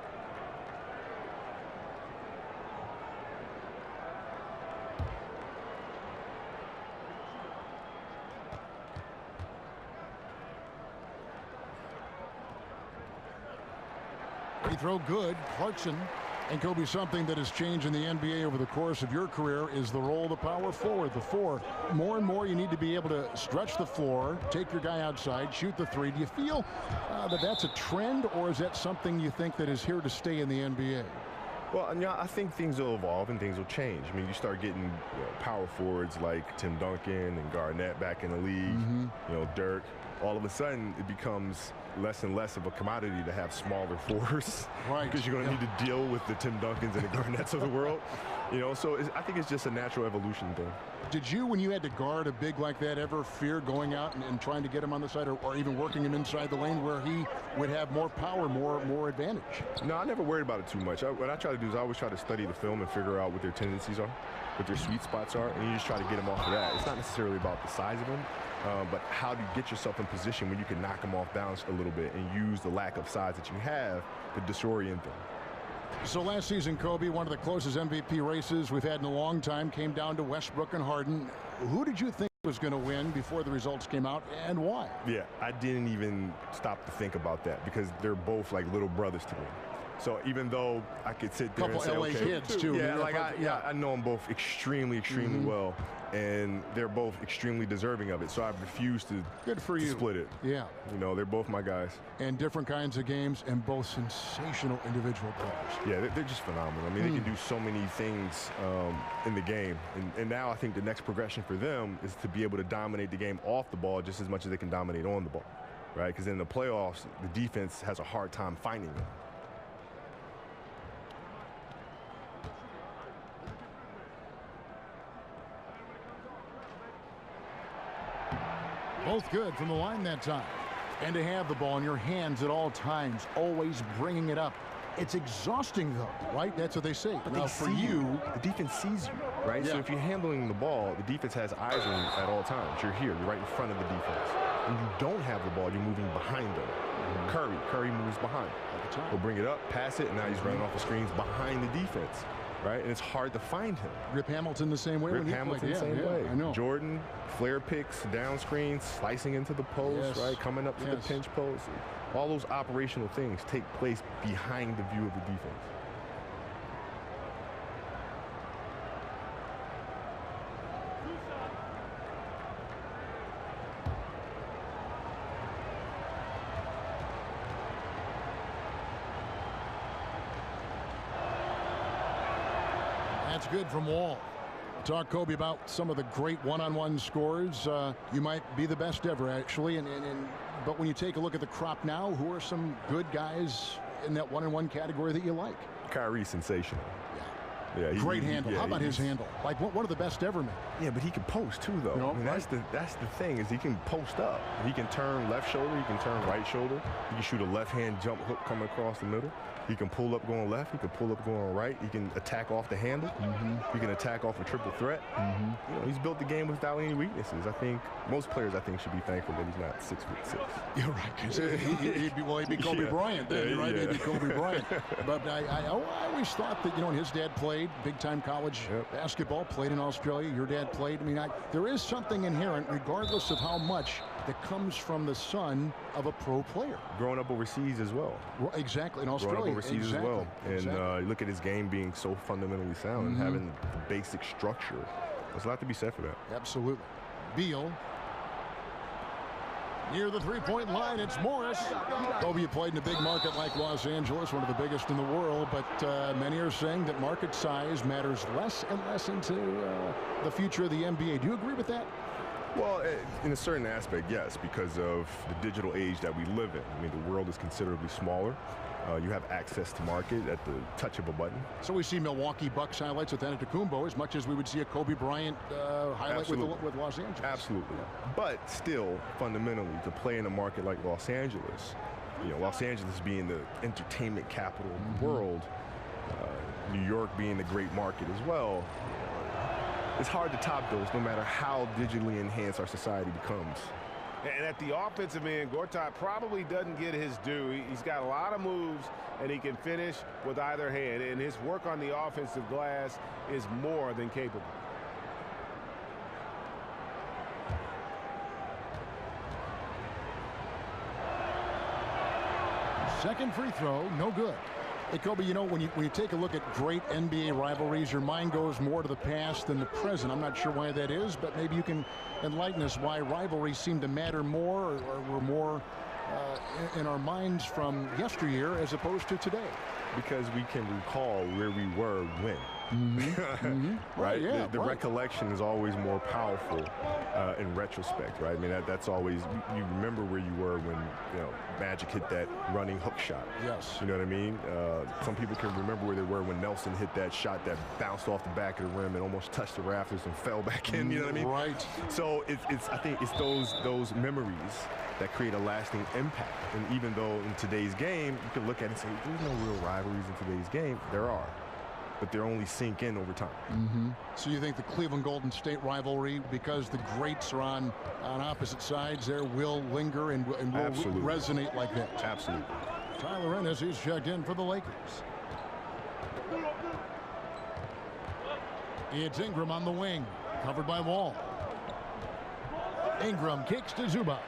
Free throw good. Clarkson. And Kobe, something that has changed in the NBA over the course of your career is the role of the power forward, the four. More and more you need to be able to stretch the floor, take your guy outside, shoot the three. Do you feel that that's a trend, or is that something you think that is here to stay in the NBA? Well, yeah, I think things will evolve and things will change. I mean, you start getting power forwards like Tim Duncan and Garnett back in the league, Dirk. All of a sudden, it becomes less and less of a commodity to have smaller fours. Right. Because you're going to need to deal with the Tim Duncans and the Garnetts of the world. So I think it's just a natural evolution thing. Did you, when you had to guard a big like that, ever fear going out and trying to get him on the side or even working him inside the lane where he would have more power, more advantage? No, I never worried about it too much. What I try to do is I always try to study the film and figure out what their tendencies are, what their sweet spots are, and you just try to get them off of that. It's not necessarily about the size of them, but how do you get yourself in position when you can knock them off balance a little bit and use the lack of size that you have to disorient them. So last season, Kobe, one of the closest MVP races we've had in a long time, came down to Westbrook and Harden. Who did you think was going to win before the results came out, and why? Yeah, I didn't even stop to think about that because they're both like little brothers to me. So even though I could sit there and say, LA okay, kids too. Yeah, I know them both extremely well, and they're both extremely deserving of it. So I refuse to split it. Yeah. They're both my guys. And different kinds of games and both sensational individual players. Yeah, they're just phenomenal. I mean, they can do so many things in the game. And now I think the next progression for them is to be able to dominate the game off the ball just as much as they can dominate on the ball, right? Because in the playoffs, the defense has a hard time finding them. Both good from the line that time. And to have the ball in your hands at all times, always bringing it up. It's exhausting, though, right? That's what they say. But now, for you, the defense sees you, right? Yeah. So if you're handling the ball, the defense has eyes on you at all times. You're here. You're right in front of the defense. When you don't have the ball, you're moving behind them. Curry moves behind. He'll bring it up, pass it, and now he's running off the screens behind the defense, right? And it's hard to find him. Rip Hamilton the same way. Rip Hamilton the same way. I know. Jordan, flare picks, down screens, slicing into the post, right? Coming up to the pinch post. All those operational things take place behind the view of the defense. That's good from Wall. Talk, Kobe, about some of the great one-on-one scores. You might be the best ever, actually. But when you take a look at the crop now, who are some good guys in that one-on-one category that you like? Kyrie's sensational. Yeah, Great handle. How about his handle? Like one of the best ever, man. Yeah, but he can post too, though. I mean, that's the thing, is he can post up. He can turn left shoulder. He can turn right shoulder. He can shoot a left-hand jump hook coming across the middle. He can pull up going left. He can pull up going right. He can attack off the handle. He can attack off a triple threat. You know, he's built the game without any weaknesses. I think most players, should be thankful that he's not 6'6". You're right. He'd be Kobe Bryant then, right? He'd be Kobe Bryant. But I always thought that, and his dad played big-time college basketball, played in Australia. Your dad played. I mean, there is something inherent, regardless of how much, that comes from the son of a pro player. Growing up overseas as well. Exactly, in Australia. Growing up overseas as well. And you look at his game being so fundamentally sound and having the basic structure. There's a lot to be said for that. Absolutely. Beal. Near the three-point line, it's Morris. Kobe, you played in a big market like Los Angeles, one of the biggest in the world, but many are saying that market size matters less and less into the future of the NBA. Do you agree with that? Well, in a certain aspect, yes, because of the digital age that we live in. I mean, the world is considerably smaller. You have access to market at the touch of a button. So we see Milwaukee Bucks highlights with Antetokounmpo as much as we would see a Kobe Bryant highlight with Los Angeles. Absolutely. But still, fundamentally, to play in a market like Los Angeles, Los Angeles being the entertainment capital of the world, New York being the great market as well, it's hard to top those no matter how digitally enhanced our society becomes. And at the offensive end, Gortat probably doesn't get his due. He's got a lot of moves, and he can finish with either hand. And his work on the offensive glass is more than capable. Second free throw, no good. Hey, Kobe, when you take a look at great NBA rivalries, your mind goes more to the past than the present. I'm not sure why that is, but maybe you can enlighten us why rivalries seem to matter more or were more in our minds from yesteryear as opposed to today. Because we can recall where we were when. Right? The recollection is always more powerful in retrospect, right? I mean, that's always, you remember where you were when, Magic hit that running hook shot. Yes. You know what I mean? Some people can remember where they were when Nelson hit that shot that bounced off the back of the rim and almost touched the rafters and fell back in, you know what I mean? Right. So I think it's those memories that create a lasting impact. And even though in today's game, you can look at it and say, there's no real rivalries in today's game. There are. But they only sink in over time. So you think the Cleveland-Golden State rivalry, because the greats are on opposite sides there, will linger and will resonate like that? Absolutely. Tyler Ennis, he's checked in for the Lakers. It's Ingram on the wing, covered by Wall. Ingram kicks to Zubac.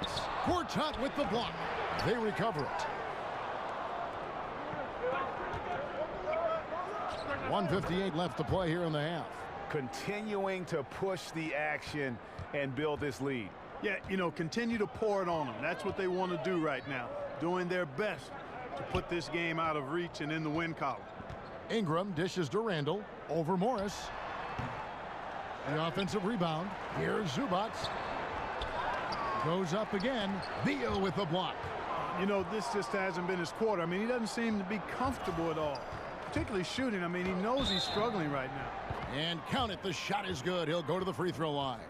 Gortat with the block. They recover it. 1:58 left to play here in the half. Continuing to push the action and build this lead. Yeah, continue to pour it on them. That's what they want to do right now. Doing their best to put this game out of reach and in the win column. Ingram dishes to Randall. Over Morris. The offensive rebound. Here's Zubac. Goes up again. Beal with the block. This just hasn't been his quarter. I mean, he doesn't seem to be comfortable at all. Particularly shooting. I mean, he knows he's struggling right now. And count it. The shot is good. He'll go to the free throw line.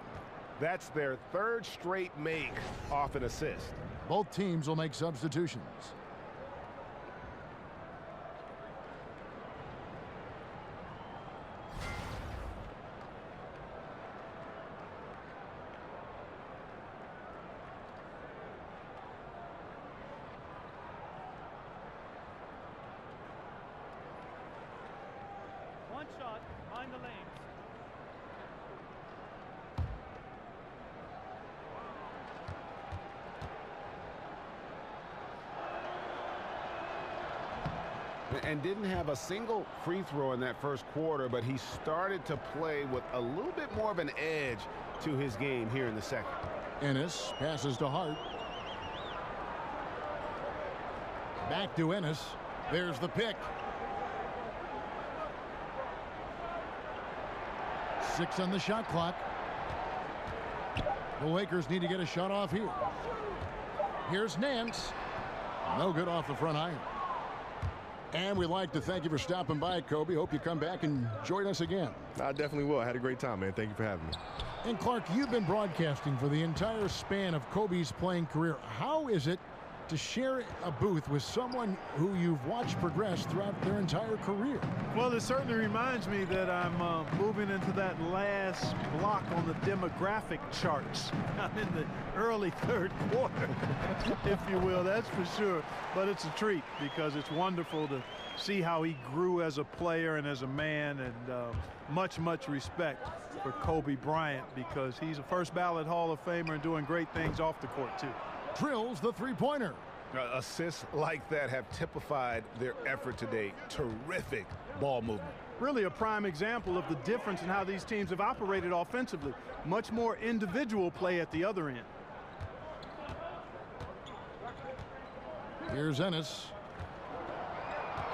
That's their third straight make off an assist. Both teams will make substitutions. One shot, mind the lanes. And didn't have a single free throw in that first quarter, but he started to play with a little bit more of an edge to his game here in the second. Ennis passes to Hart. Back to Ennis. There's the pick. 6 on the shot clock. The Lakers need to get a shot off here. Here's Nance. No good off the front iron. And we'd like to thank you for stopping by, Kobe. Hope you come back and join us again. I definitely will. I had a great time, man. Thank you for having me. And Clark, you've been broadcasting for the entire span of Kobe's playing career. How is it to share a booth with someone who you've watched progress throughout their entire career? Well, it certainly reminds me that I'm moving into that last block on the demographic charts. I'm in the early third quarter, if you will, that's for sure. But it's a treat because it's wonderful to see how he grew as a player and as a man, and much respect for Kobe Bryant because he's a first ballot Hall of Famer and doing great things off the court, too. Drills the three-pointer. Assists like that have typified their effort today. Terrific ball movement. Really a prime example of the difference in how these teams have operated offensively. Much more individual play at the other end. Here's Ennis.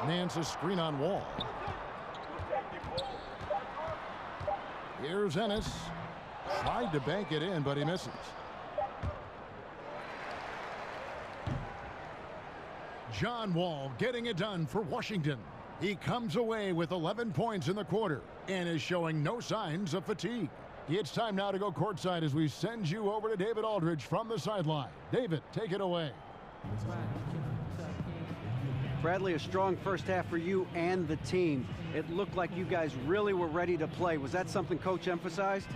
Nance's screen on Wall. Here's Ennis. Tried to bank it in, but he misses. John Wall getting it done for Washington. He comes away with 11 points in the quarter and is showing no signs of fatigue. It's time now to go courtside as we send you over to David Aldridge from the sideline. David, take it away. Bradley, a strong first half for you and the team. It looked like you guys really were ready to play. Was that something Coach emphasized?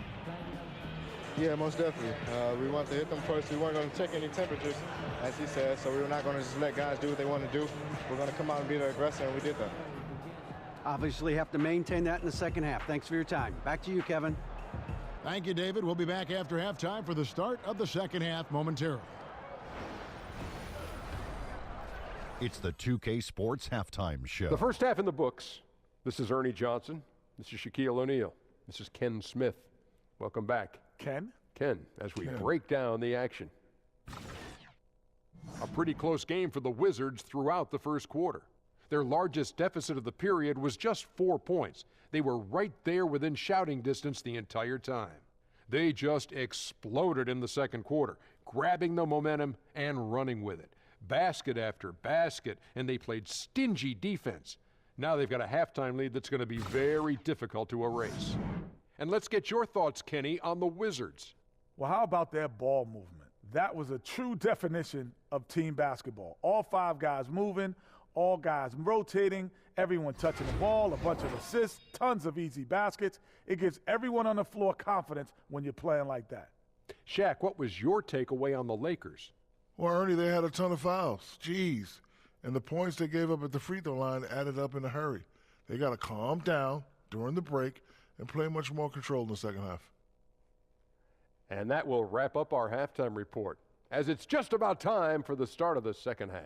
Yeah, most definitely. We wanted to hit them first. We weren't going to check any temperatures, as he said, so we were not going to just let guys do what they want to do. We're going to come out and be the aggressor, and we did that. Obviously have to maintain that in the second half. Thanks for your time. Back to you, Kevin. Thank you, David. We'll be back after halftime for the start of the second half momentarily. It's the 2K Sports Halftime Show. The first half in the books. This is Ernie Johnson. This is Shaquille O'Neal. This is Ken Smith. Welcome back. Ken, as we break down the action. A pretty close game for the Wizards throughout the first quarter. Their largest deficit of the period was just 4 points. They were right there within shouting distance the entire time. They just exploded in the second quarter, grabbing the momentum and running with it. Basket after basket, and they played stingy defense. Now they've got a halftime lead that's going to be very difficult to erase. And let's get your thoughts, Kenny, on the Wizards. well, how about their ball movement? That was a true definition of team basketball. All 5 guys moving, all guys rotating, everyone touching the ball, a bunch of assists, tons of easy baskets. It gives everyone on the floor confidence when you're playing like that. Shaq, what was your takeaway on the Lakers? Well, Ernie, they had a ton of fouls. Jeez. And the points they gave up at the free throw line added up in a hurry. They got to calm down during the break and play much more control in the second half. And that will wrap up our halftime report, as it's just about time for the start of the second half.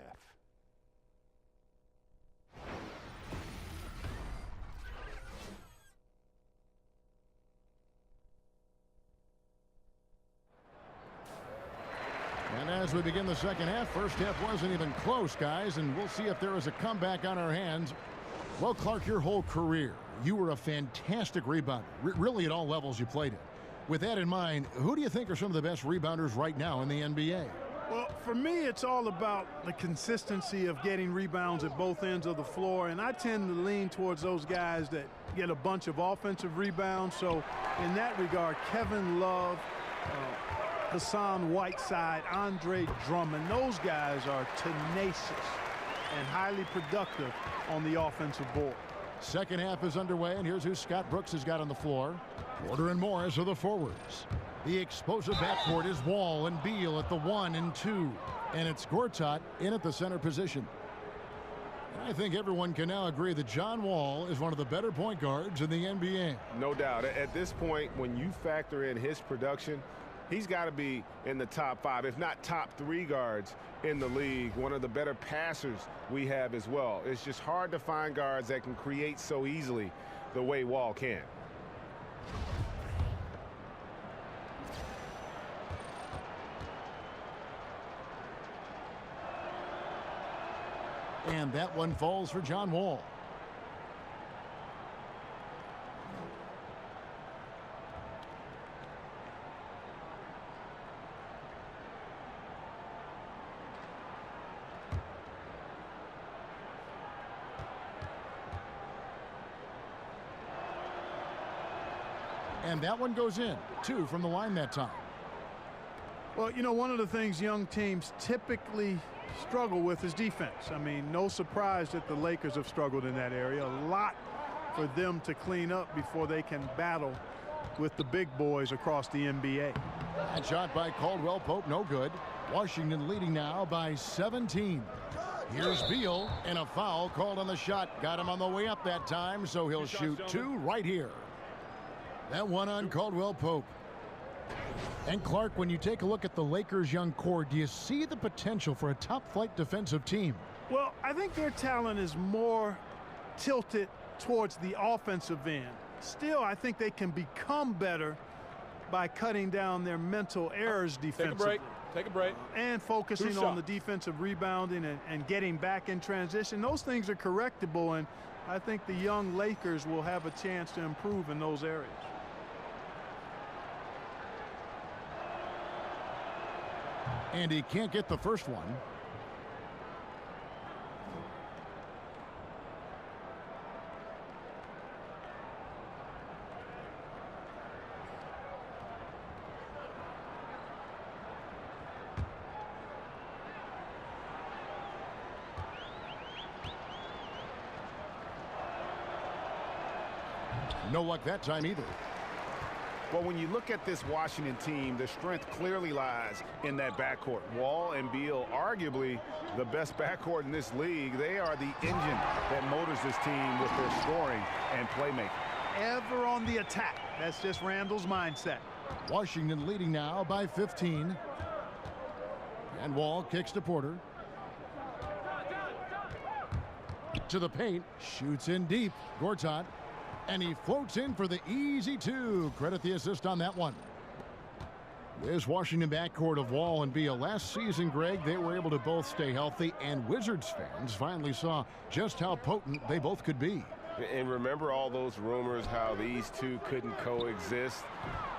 And as we begin the second half, first half wasn't even close, guys, and we'll see if there is a comeback on our hands. Well, Clark, your whole career, you were a fantastic rebounder, really at all levels you played it. With that in mind, who do you think are some of the best rebounders right now in the NBA? Well, for me, it's all about the consistency of getting rebounds at both ends of the floor, and I tend to lean towards those guys that get a bunch of offensive rebounds. So in that regard, Kevin Love, Hassan Whiteside, Andre Drummond. Those guys are tenacious and highly productive on the offensive board. Second half is underway, and here's who Scott Brooks has got on the floor. Porter and Morris are the forwards. The explosive backcourt is Wall and Beal at the 1 and 2. And it's Gortat in at the center position. And I think everyone can now agree that John Wall is one of the better point guards in the NBA. No doubt. At this point, when you factor in his production, he's got to be in the top 5, if not top 3 guards in the league. One of the better passers we have as well. It's just hard to find guards that can create so easily the way Wall can. And that one falls for John Wall. And that one goes in. 2 from the line that time. Well, you know, one of the things young teams typically struggle with is defense. I mean, no surprise that the Lakers have struggled in that area. A lot for them to clean up before they can battle with the big boys across the NBA. That shot by Caldwell Pope, no good. Washington leading now by 17. Here's Beal, and a foul called on the shot. Got him on the way up that time, so he'll shoot 2 right here. That one on Caldwell Pope. And Clark, when you take a look at the Lakers' young core, do you see the potential for a top-flight defensive team? Well, I think their talent is more tilted towards the offensive end. Still, I think they can become better by cutting down their mental errors defensively. Take a break. And focusing on the defensive rebounding and getting back in transition. Those things are correctable, and I think the young Lakers will have a chance to improve in those areas. And he can't get the first one. No luck that time either. Well, when you look at this Washington team, the strength clearly lies in that backcourt. Wall and Beal, arguably the best backcourt in this league. They are the engine that motors this team with their scoring and playmaking. Ever on the attack. That's just Randall's mindset. Washington leading now by 15. And Wall kicks to Porter. To the paint. Shoots in deep. Gortat. And he floats in for the easy 2. Credit the assist on that one. This Washington backcourt of Wall and Beal. Last season, Greg, they were able to both stay healthy, and Wizards fans finally saw just how potent they both could be. And remember all those rumors how these two couldn't coexist?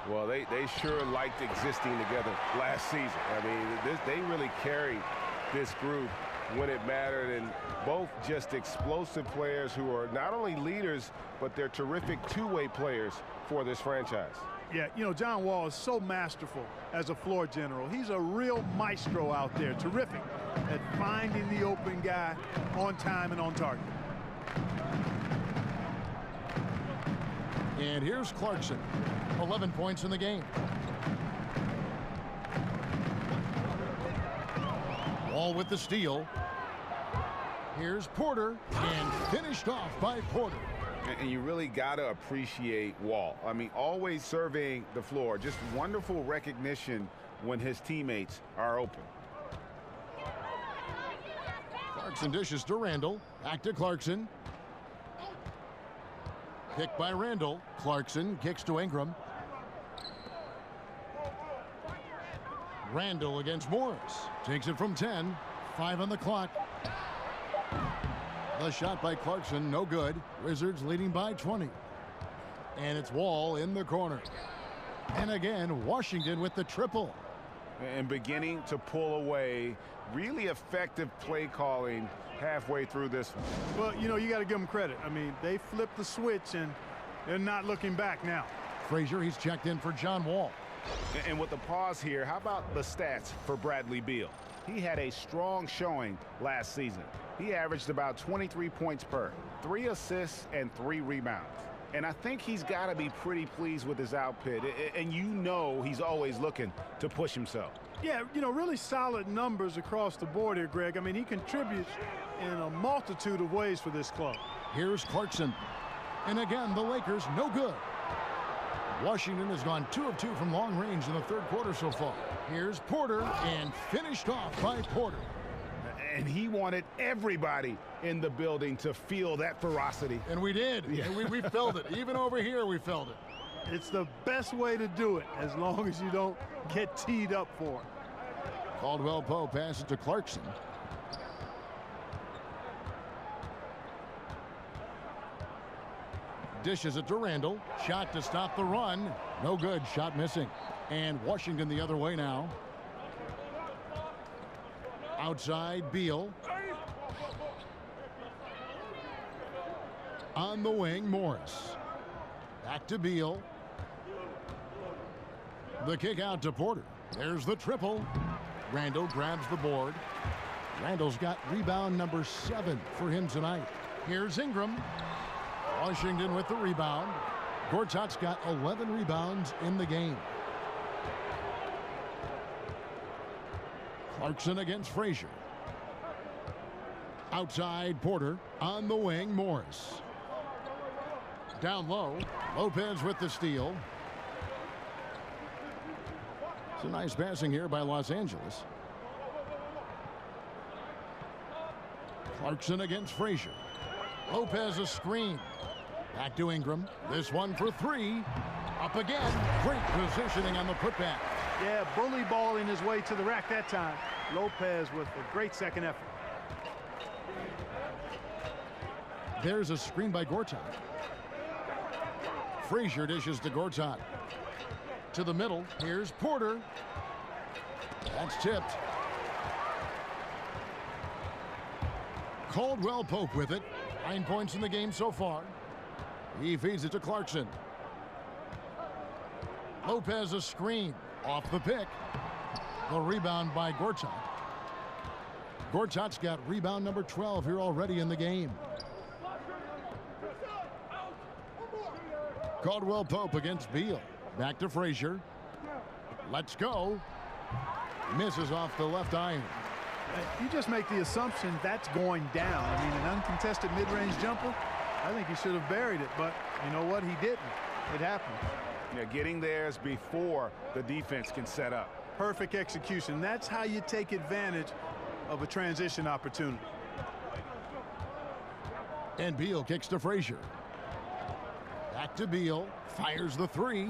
Well, they sure liked existing together last season. I mean, they really carried this group when it mattered, and both just explosive players who are not only leaders, but they're terrific two-way players for this franchise. Yeah, you know, John Wall is so masterful as a floor general. He's a real maestro out there, terrific at finding the open guy on time and on target. And here's Clarkson, 11 points in the game. Wall with the steal. Here's Porter, and finished off by Porter. And you really got to appreciate Wall. I mean, always surveying the floor. Just wonderful recognition when his teammates are open. Clarkson dishes to Randall. Back to Clarkson. Kick by Randall. Clarkson kicks to Ingram. Randall against Morris. Takes it from 10. 5 on the clock. The shot by Clarkson, no good. Wizards leading by 20. And it's Wall in the corner. And again, Washington with the triple. And beginning to pull away. Really effective play calling halfway through this one. Well, you know, you got to give them credit. I mean, they flipped the switch, and they're not looking back now. Frazier, he's checked in for John Wall. And with the pause here, how about the stats for Bradley Beal? He had a strong showing last season. He averaged about 23 points per, 3 assists, and 3 rebounds. And I think he's got to be pretty pleased with his output. And you know he's always looking to push himself. Yeah, you know, really solid numbers across the board here, Greg. I mean, he contributes in a multitude of ways for this club. Here's Clarkson. And again, the Lakers no good. Washington has gone 2 of 2 from long range in the third quarter so far. Here's Porter, and finished off by Porter. And he wanted everybody in the building to feel that ferocity. And we did. Yeah. And we felt it. Even over here, we felt it. It's the best way to do it, as long as you don't get teed up for it. Caldwell Pope passes to Clarkson. Dishes it to Randall. Shot to stop the run. No good. Shot missing. And Washington the other way now. Outside, Beal. On the wing, Morris. Back to Beal. The kick out to Porter. There's the triple. Randall grabs the board. Randall's got rebound number 7 for him tonight. Here's Ingram. Washington with the rebound. Gortat's got 11 rebounds in the game. Clarkson against Frazier. Outside, Porter. On the wing, Morris. Down low, Lopez with the steal. It's a nice passing here by Los Angeles. Clarkson against Frazier. Lopez a screen. Back to Ingram. This one for 3. Up again. Great positioning on the putback. Yeah, bully balling his way to the rack that time. Lopez with a great second effort. There's a screen by Gortat. Frazier dishes to Gortat. To the middle. Here's Porter. That's tipped. Caldwell Pope with it. 9 points in the game so far. He feeds it to Clarkson. Lopez a screen. Off the pick. The rebound by Gortat. Gortat's got rebound number 12 here already in the game. Caldwell Pope against Beal. Back to Frazier. Let's go. Misses off the left iron. You just make the assumption that's going down. I mean, an uncontested mid-range jumper, I think he should have buried it, but you know what? He didn't. It happened. Yeah, getting theirs before the defense can set up. Perfect execution. That's how you take advantage of a transition opportunity. And Beal kicks to Frazier. Back to Beal. Fires the 3.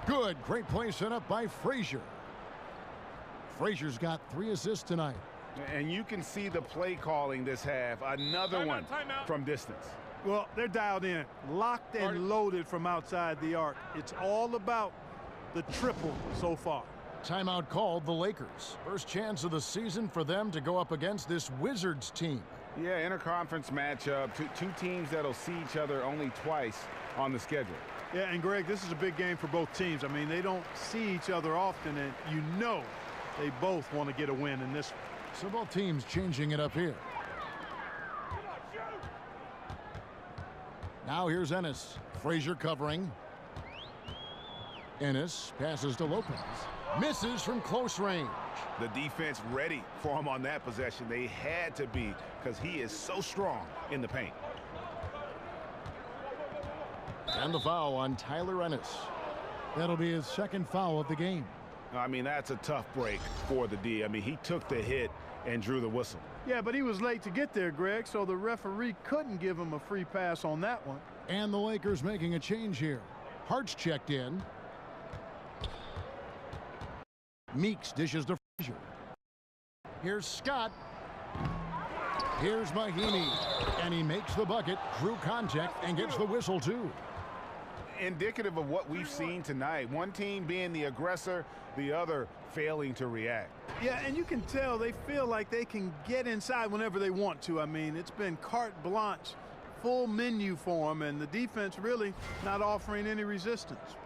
Good. Great play set up by Frazier. Frazier's got 3 assists tonight. And you can see the play calling this half. Another one from distance. Well, they're dialed in, locked and loaded from outside the arc. It's all about the triple so far. Timeout called the Lakers. First chance of the season for them to go up against this Wizards team. Yeah, interconference matchup. Two teams that'll see each other only twice on the schedule. Yeah, and Greg, this is a big game for both teams. I mean, they don't see each other often, and you know they both want to get a win in this one. So both teams changing it up here. Now here's Ennis. Frazier covering. Ennis passes to Lopez. Misses from close range. The defense ready for him on that possession. They had to be, because he is so strong in the paint. And the foul on Tyler Ennis. That'll be his second foul of the game. I mean, that's a tough break for the D. I mean, he took the hit and drew the whistle. Yeah, but he was late to get there, Greg, so the referee couldn't give him a free pass on that one. And the Lakers making a change here. Hart's checked in. Meeks dishes to Frazier. Here's Scott. Here's Mahinmi. And he makes the bucket, drew contact, and gets the whistle, too. Indicative of what we've seen tonight. One team being the aggressor, the other failing to react. Yeah, and you can tell they feel like they can get inside whenever they want to. I mean, it's been carte blanche, full menu for them, and the defense really not offering any resistance.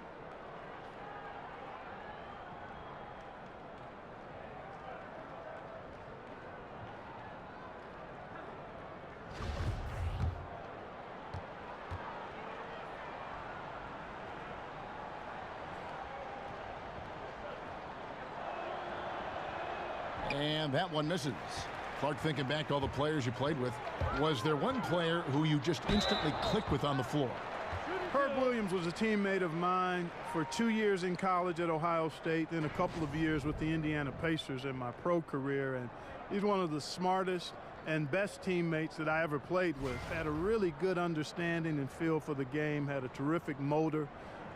And that one misses. Clark, thinking back to all the players you played with, was there one player who you just instantly clicked with on the floor? Herb Williams was a teammate of mine for 2 years in college at Ohio State, then a couple of years with the Indiana Pacers in my pro career. And he's one of the smartest and best teammates that I ever played with. Had a really good understanding and feel for the game, had a terrific motor,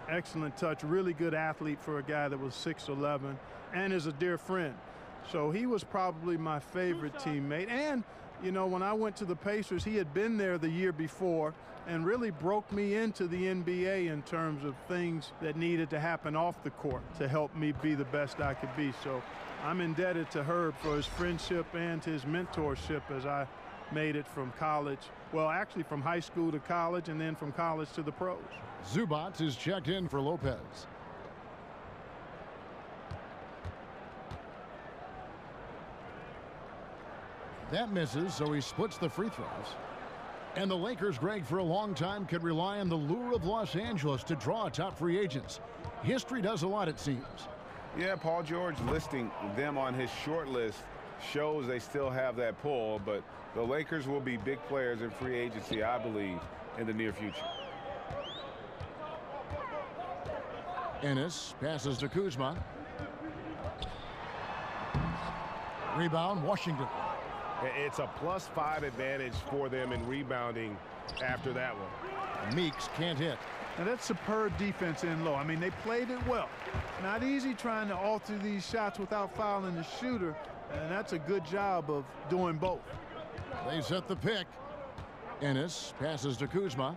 excellent touch, really good athlete for a guy that was 6'11", and is a dear friend. So he was probably my favorite teammate. And, you know, when I went to the Pacers, he had been there the year before and really broke me into the NBA in terms of things that needed to happen off the court to help me be the best I could be. So I'm indebted to Herb for his friendship and his mentorship as I made it from college. Well, actually from high school to college and then from college to the pros. Zubac is checked in for Lopez. That misses, so he splits the free throws. And the Lakers, Greg, for a long time could rely on the lure of Los Angeles to draw top free agents. History does a lot, it seems. Yeah, Paul George listing them on his short list shows they still have that pull, but the Lakers will be big players in free agency, I believe, in the near future. Ennis passes to Kuzma. Rebound, Washington. It's a +5 advantage for them in rebounding after that one. Meeks can't hit. Now that's superb defense in low. I mean, they played it well. Not easy trying to alter these shots without fouling the shooter, and that's a good job of doing both. They set the pick. Ennis passes to Kuzma.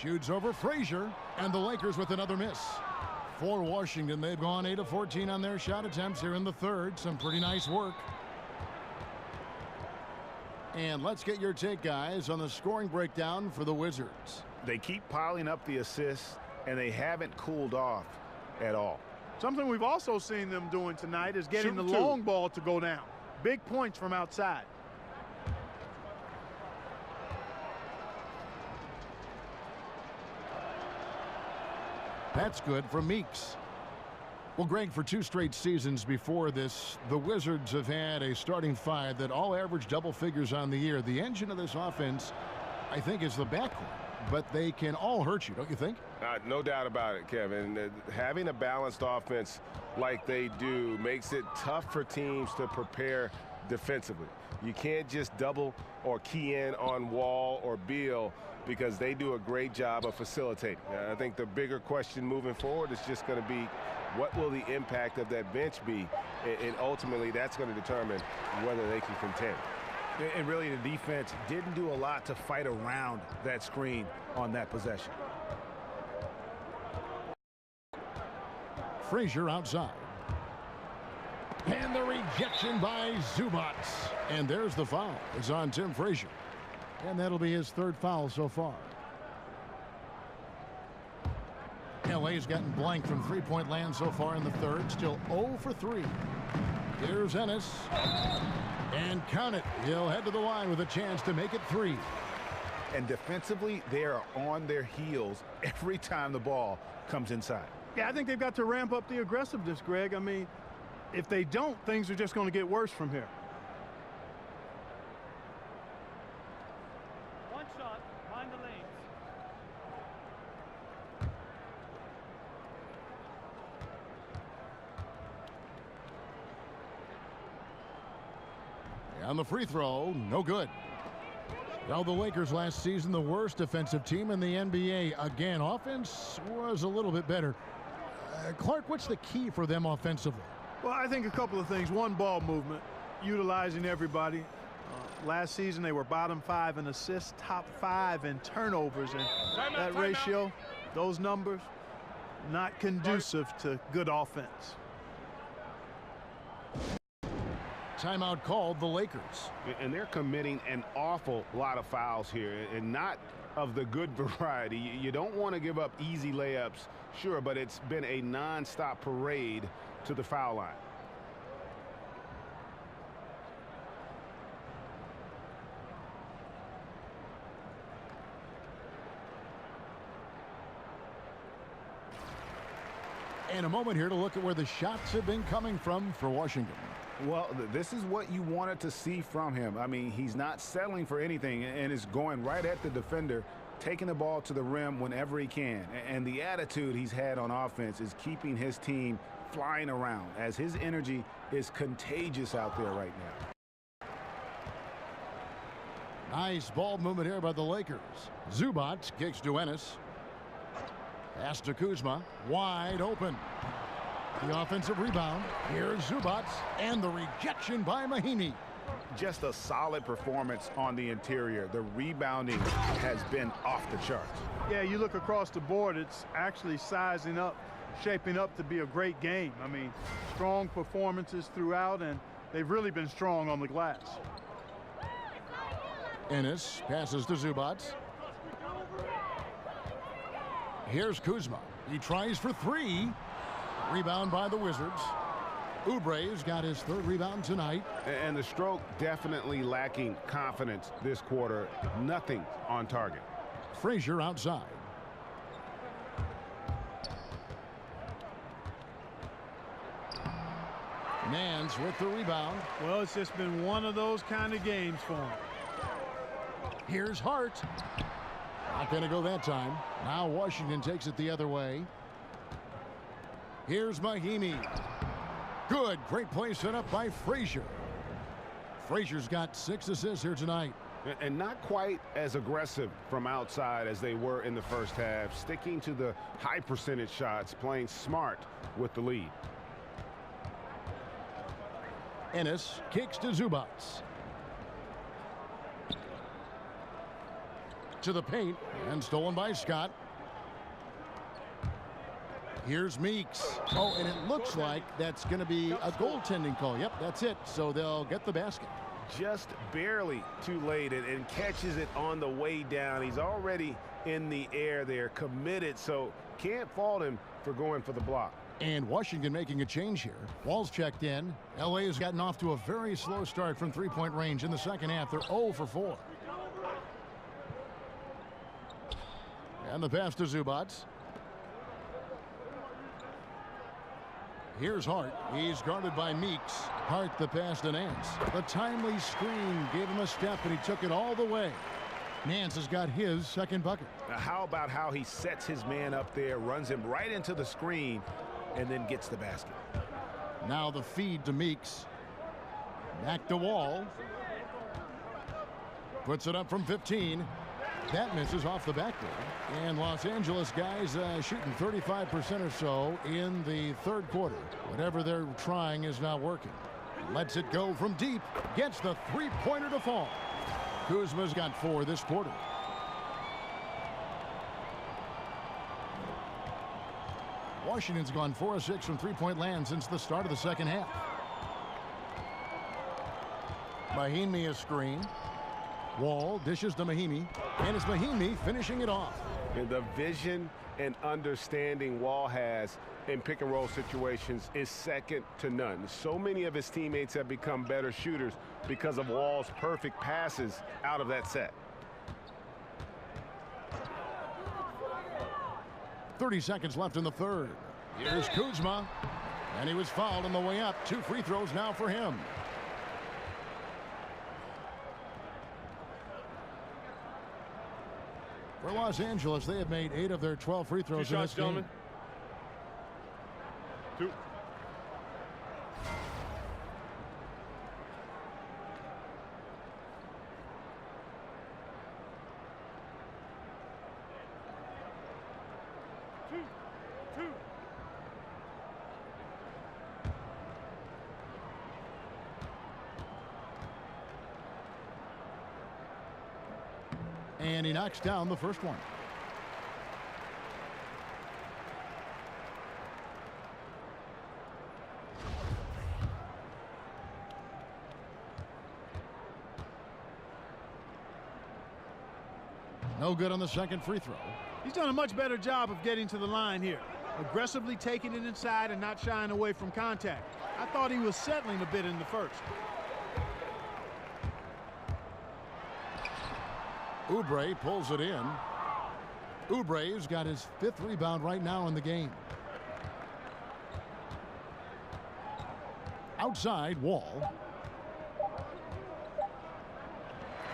Shoots over Frazier, and the Lakers with another miss. For Washington, they've gone 8 of 14 on their shot attempts here in the third. Some pretty nice work. And let's get your take, guys, on the scoring breakdown for the Wizards. They keep piling up the assists, and they haven't cooled off at all. Something we've also seen them doing tonight is getting the long ball to go down. Big points from outside. That's good from Meeks. Well, Greg, for 2 straight seasons before this, the Wizards have had a starting 5 that all average double figures on the year. The engine of this offense, I think, is the backcourt, but they can all hurt you, don't you think? No doubt about it, Kevin. Having a balanced offense like they do makes it tough for teams to prepare defensively. You can't just double or key in on Wall or Beal because they do a great job of facilitating. I think the bigger question moving forward is just going to be, what will the impact of that bench be? And ultimately, that's going to determine whether they can contend. And really, the defense didn't do a lot to fight around that screen on that possession. Frazier outside. And the rejection by Zubac. And there's the foul. It's on Tim Frazier. And that'll be his 3rd foul so far. LA's gotten blank from three-point land so far in the third. Still 0 for 3. Here's Ennis. And count it. He'll head to the line with a chance to make it 3. And defensively, they are on their heels every time the ball comes inside. Yeah, I think they've got to ramp up the aggressiveness, Greg. I mean, if they don't, things are just going to get worse from here. One shot, mind the lanes. On the free throw, no good. Well, the Lakers last season, the worst defensive team in the NBA. Again, offense was a little bit better. Clark, what's the key for them offensively? Well, I think a couple of things. One, ball movement, utilizing everybody. Last season, they were bottom 5 in assists, top 5 in turnovers. And that ratio, those numbers, not conducive to good offense. Timeout called the Lakers. And they're committing an awful lot of fouls here, and not of the good variety. You don't want to give up easy layups, sure, but it's been a non-stop parade to the foul line. And a moment here to look at where the shots have been coming from for Washington. Well, this is what you wanted to see from him. I mean, he's not settling for anything and is going right at the defender, taking the ball to the rim whenever he can. And the attitude he's had on offense is keeping his team flying around, as his energy is contagious out there right now. Nice ball movement here by the Lakers. Zubac kicks to Ennis. Pass to Kuzma. Wide open. The offensive rebound. Here's Zubac. And the rejection by Mahinmi. Just a solid performance on the interior. The rebounding has been off the charts. Yeah, you look across the board, it's actually sizing up, shaping up to be a great game. I mean, strong performances throughout, and they've really been strong on the glass. Ennis passes to Zubac. Here's Kuzma. He tries for three. Rebound by the Wizards. Oubre's got his third rebound tonight. And the stroke definitely lacking confidence this quarter. Nothing on target. Frazier outside. Nance with the rebound. Well, it's just been one of those kind of games for him. Here's Hart. Not going to go that time. Now Washington takes it the other way. Here's Mahinmi. Good. Great play set up by Frazier. Frazier's got 6 assists here tonight. And not quite as aggressive from outside as they were in the first half. Sticking to the high percentage shots, playing smart with the lead. Ennis kicks to Zubac. To the paint, and stolen by Scott. Here's Meeks. Oh, and it looks like that's going to be a goaltending call. Yep, that's it. So they'll get the basket. Just barely too late, and catches it on the way down. He's already in the air there, committed, so can't fault him for going for the block. And Washington making a change here. Wall's checked in. LA has gotten off to a very slow start from three-point range in the second half. They're 0 for 4. And the pass to Zubac. Here's Hart. He's guarded by Meeks. Hart the pass to Nance. The timely screen gave him a step, and he took it all the way. Nance has got his second bucket. Now, how about how he sets his man up there, runs him right into the screen, and then gets the basket. Now the feed to Meeks. Back to Wall. Puts it up from 15. That misses off the backboard. And Los Angeles guys shooting 35% or so in the third quarter. Whatever they're trying is not working. Lets it go from deep. Gets the three-pointer to fall. Kuzma's got 4 this quarter. Washington's gone 4 of 6 from three-point land since the start of the second half. Mahinmi is screened. Wall dishes to Mahinmi, and it's Mahinmi finishing it off. And the vision and understanding Wall has in pick-and-roll situations is second to none. So many of his teammates have become better shooters because of Wall's perfect passes out of that set. 30 seconds left in the third. Here's Kuzma, and he was fouled on the way up. 2 free throws now for him. For Los Angeles, they have made 8 of their 12 free throws in this game. 2. And he knocks down the first one. No good on the second free throw. He's done a much better job of getting to the line here. Aggressively taking it inside and not shying away from contact. I thought he was settling a bit in the first. Oubre pulls it in. Oubre's got his 5th rebound right now in the game. Outside, Wall.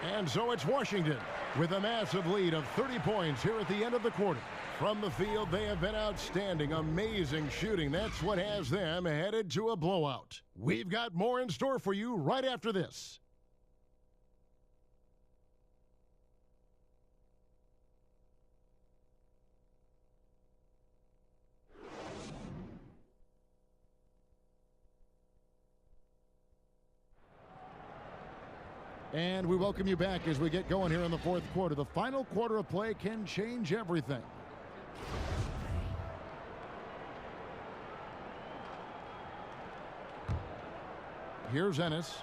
And so it's Washington with a massive lead of 30 points here at the end of the quarter. From the field, they have been outstanding, amazing shooting. That's what has them headed to a blowout. We've got more in store for you right after this. And we welcome you back as we get going here in the fourth quarter. The final quarter of play can change everything. Here's Ennis.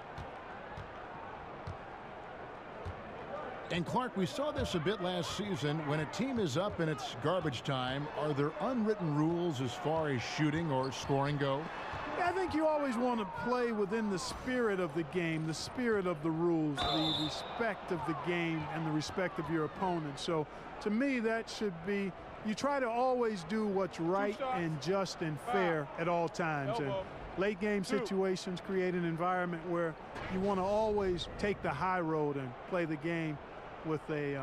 And Clark, we saw this a bit last season. When a team is up and it's garbage time, are there unwritten rules as far as shooting or scoring go? Yeah, I think you always want to play within the spirit of the game, the spirit of the rules, the respect of the game, and the respect of your opponent. So to me, that should be, you try to always do what's right and just and fair at all times. And late game situations create an environment where you want to always take the high road and play the game with a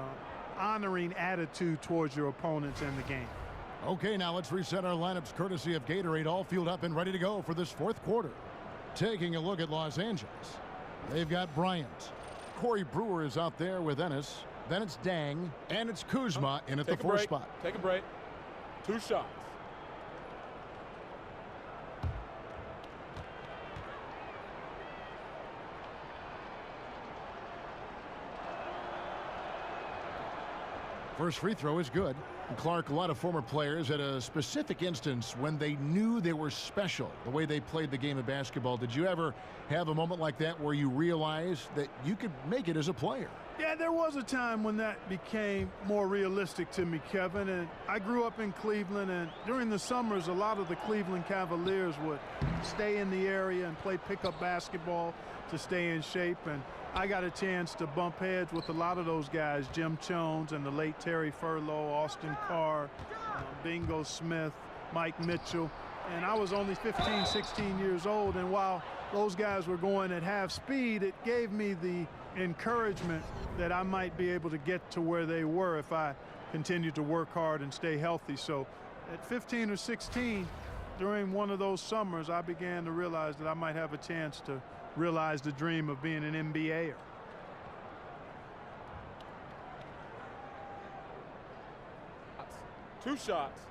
honoring attitude towards your opponents and the game. Okay, now let's reset our lineups courtesy of Gatorade, all fueled up and ready to go for this fourth quarter. Taking a look at Los Angeles, they've got Bryant. Corey Brewer is out there with Ennis. Then it's Dang, and it's Kuzma in at the 4 spot. Take a break. 2 shots. First free throw is good. And Clark, a lot of former players had a specific instance when they knew they were special, the way they played the game of basketball. Did you ever have a moment like that where you realized that you could make it as a player? Yeah, there was a time when that became more realistic to me, Kevin. And I grew up in Cleveland, and during the summers, a lot of the Cleveland Cavaliers would stay in the area and play pickup basketball to stay in shape. And I got a chance to bump heads with a lot of those guys, Jim Jones and the late Terry Furlow, Austin Carr, Bingo Smith, Mike Mitchell. And I was only 15, 16 years old. And while those guys were going at half speed, it gave me the encouragement that I might be able to get to where they were if I continued to work hard and stay healthy. So at 15 or 16, during one of those summers, I began to realize that I might have a chance to realize the dream of being an NBAer. Two shots.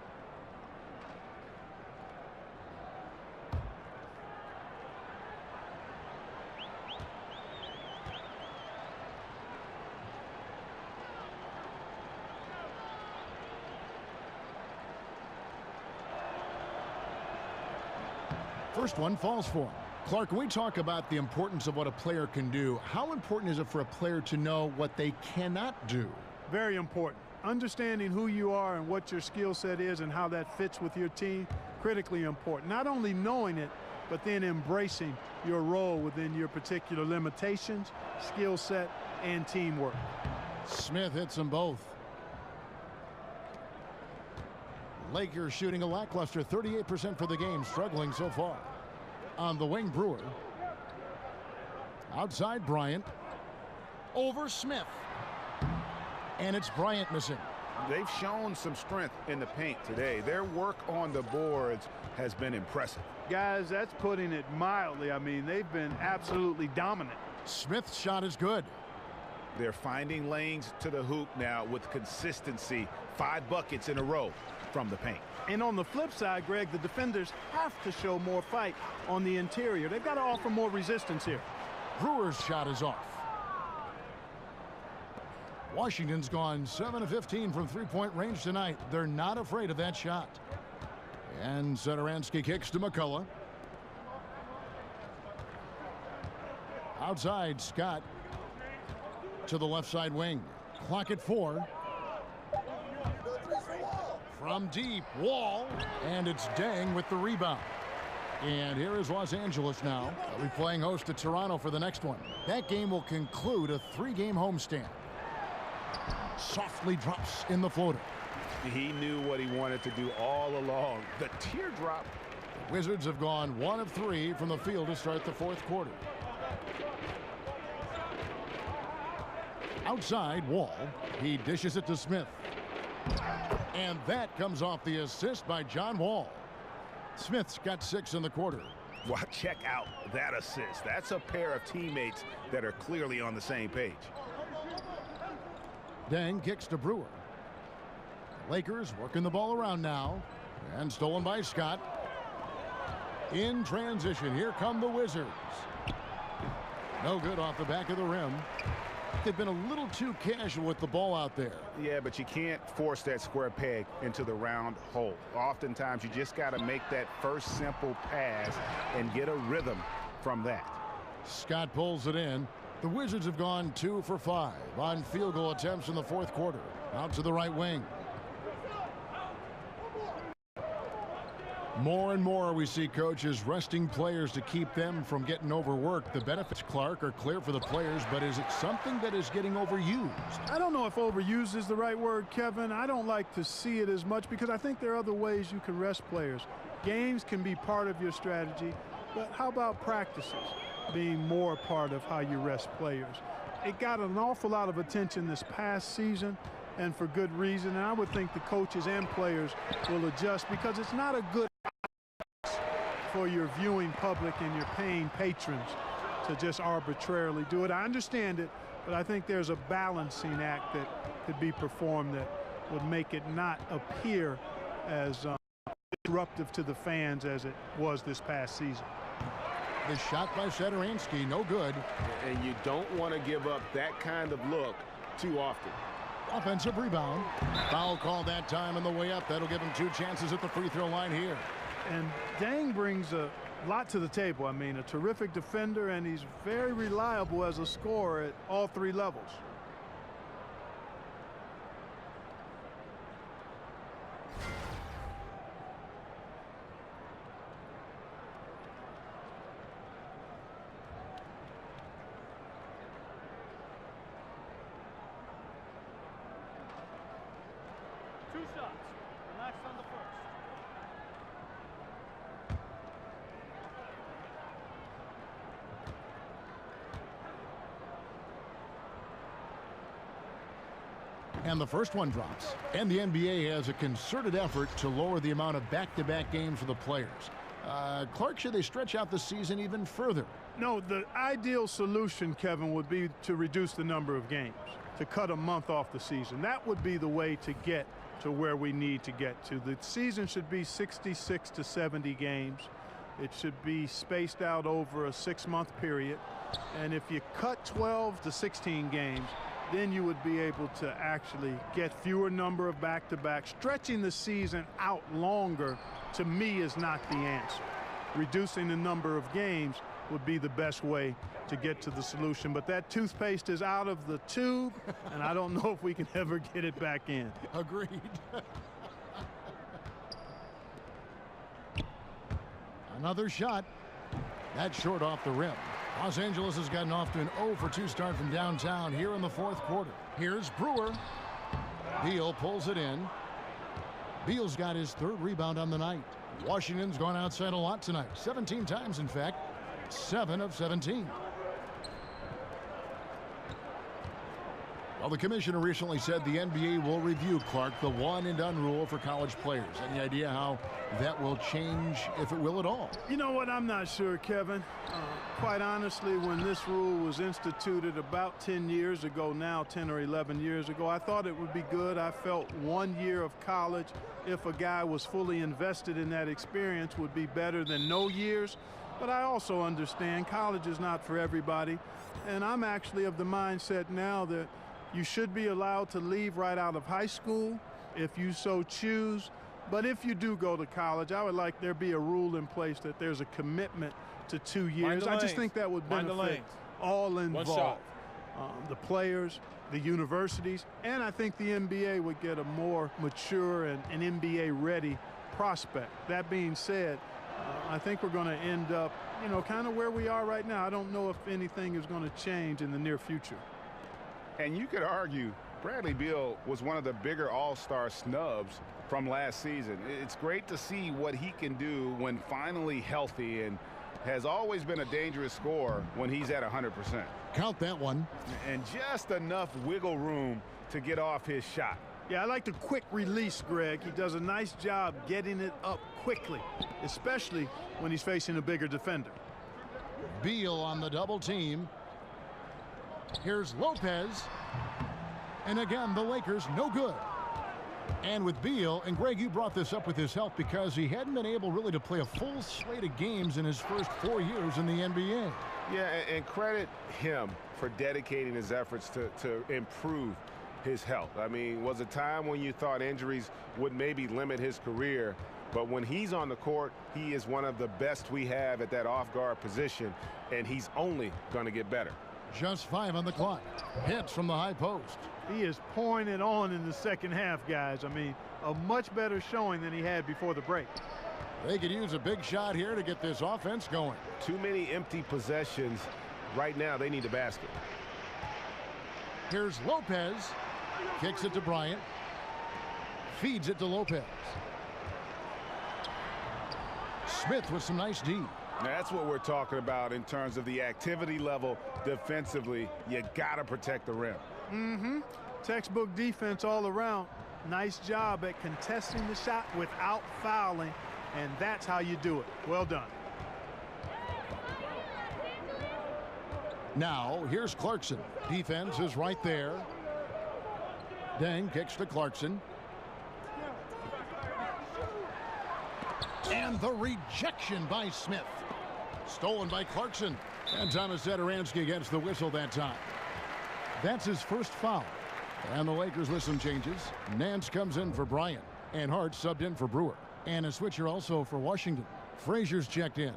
First one falls for him. Clark, when we talk about the importance of what a player can do, how important is it for a player to know what they cannot do? Very important. Understanding who you are and what your skill set is and how that fits with your team, critically important. Not only knowing it, but then embracing your role within your particular limitations, skill set, and teamwork. Smith hits them both. Lakers shooting a lackluster 38% for the game, struggling so far. On the wing, Brewer. Outside, Bryant. Over Smith. And it's Bryant missing. They've shown some strength in the paint today. Their work on the boards has been impressive. Guys, that's putting it mildly. I mean, they've been absolutely dominant. Smith's shot is good. They're finding lanes to the hoop now with consistency. 5 buckets in a row from the paint. And on the flip side, Greg, the defenders have to show more fight on the interior. They've got to offer more resistance here. Brewer's shot is off. Washington's gone 7 of 15 from three-point range tonight. They're not afraid of that shot. And Satoransky kicks to McCullough. Outside, Scott to the left side wing. Clock at 4. From deep, Wall, and it's Dang with the rebound. And here is Los Angeles now. They'll be playing host to Toronto for the next one. That game will conclude a 3-game homestand. Softly drops in the floater. He knew what he wanted to do all along. The teardrop Wizards have gone 1 of 3 from the field to start the fourth quarter. Outside, Wall. He dishes it to Smith. And that comes off the assist by John Wall. Smith's got 6 in the quarter. Well, check out that assist. That's a pair of teammates that are clearly on the same page. Deng kicks to Brewer. Lakers working the ball around now. And stolen by Scott. In transition, here come the Wizards. No good off the back of the rim. They've been a little too casual with the ball out there. Yeah, but you can't force that square peg into the round hole. Oftentimes, you just got to make that first simple pass and get a rhythm from that. Scott pulls it in. The Wizards have gone 2 for 5 on field goal attempts in the fourth quarter. Out to the right wing. More and more we see coaches resting players to keep them from getting overworked. The benefits, Clark, are clear for the players, but is it something that is getting overused? I don't know if overused is the right word, Kevin. I don't like to see it as much because I think there are other ways you can rest players. Games can be part of your strategy, but how about practices being more a part of how you rest players? It got an awful lot of attention this past season, and for good reason. And I would think the coaches and players will adjust because it's not a good for your viewing public and your paying patrons to just arbitrarily do it. I understand it, but I think there's a balancing act that could be performed that would make it not appear as disruptive to the fans as it was this past season. The shot by Satoransky, no good. And you don't want to give up that kind of look too often. Offensive rebound. Foul call that time on the way up. That'll give him 2 chances at the free throw line here. And Deng brings a lot to the table. I mean, a terrific defender, and he's very reliable as a scorer at all 3 levels. Two shots. Relax on the first. And the first one drops. And the NBA has a concerted effort to lower the amount of back-to-back games for the players. Clark, should they stretch out the season even further? No, the ideal solution, Kevin, would be to reduce the number of games, to cut a month off the season. That would be the way to get to where we need to get to. The season should be 66 to 70 games. It should be spaced out over a 6-month period. And if you cut 12 to 16 games, then you would be able to actually get fewer number of back-to-back. Stretching the season out longer, to me, is not the answer. Reducing the number of games would be the best way to get to the solution. But that toothpaste is out of the tube, and I don't know if we can ever get it back in. Agreed. Another shot. That's short off the rim. Los Angeles has gotten off to an 0 for 2 start from downtown here in the fourth quarter. Here's Brewer. Beal pulls it in. Beal's got his 3rd rebound on the night. Washington's gone outside a lot tonight. 17 times, in fact. 7 of 17. Well, the commissioner recently said the NBA will review, Clark, the one-and-done rule for college players. Any idea how that will change, if it will at all? You know what? I'm not sure, Kevin. Quite honestly, when this rule was instituted about 10 years ago now, 10 or 11 years ago, I thought it would be good. I felt 1 year of college, if a guy was fully invested in that experience, would be better than no years. But I also understand college is not for everybody. And I'm actually of the mindset now that you should be allowed to leave right out of high school if you so choose. But if you do go to college, I would like there be a rule in place that there's a commitment to 2 years. I just think that would benefit all involved. The players, the universities, and I think the NBA would get a more mature and an NBA-ready prospect. That being said, I think we're going to end up, you know, kind of where we are right now. I don't know if anything is going to change in the near future. And you could argue Bradley Beal was one of the bigger all-star snubs from last season. It's great to see what he can do when finally healthy, and has always been a dangerous scorer when he's at 100%. Count that one. And just enough wiggle room to get off his shot. Yeah, I like the quick release, Greg. He does a nice job getting it up quickly, especially when he's facing a bigger defender. Beal on the double team. Here's Lopez. And again, the Lakers no good. And with Beal, and Greg, you brought this up with his health because he hadn't been able really to play a full slate of games in his first 4 years in the NBA. Yeah, and credit him for dedicating his efforts to improve his health. I mean, was a time when you thought injuries would maybe limit his career, but when he's on the court, he is one of the best we have at that off-guard position, and he's only going to get better. Just 5 on the clock. Hits from the high post. He is pouring it on in the second half, guys. I mean, a much better showing than he had before the break. They could use a big shot here to get this offense going. Too many empty possessions. Right now, they need a basket. Here's Lopez. Kicks it to Bryant. Feeds it to Lopez. Smith with some nice D. That's what we're talking about in terms of the activity level defensively. You got to protect the rim. Textbook defense all around. Nice job at contesting the shot without fouling, and that's how you do it. Well done. Now, here's Clarkson. Defense is right there. Deng kicks to Clarkson. And the rejection by Smith. Stolen by Clarkson. And Thomas Satoransky gets the whistle that time. That's his first foul. And the Lakers with some changes. Nance comes in for Bryant. And Hart subbed in for Brewer. And a switcher also for Washington. Frazier's checked in.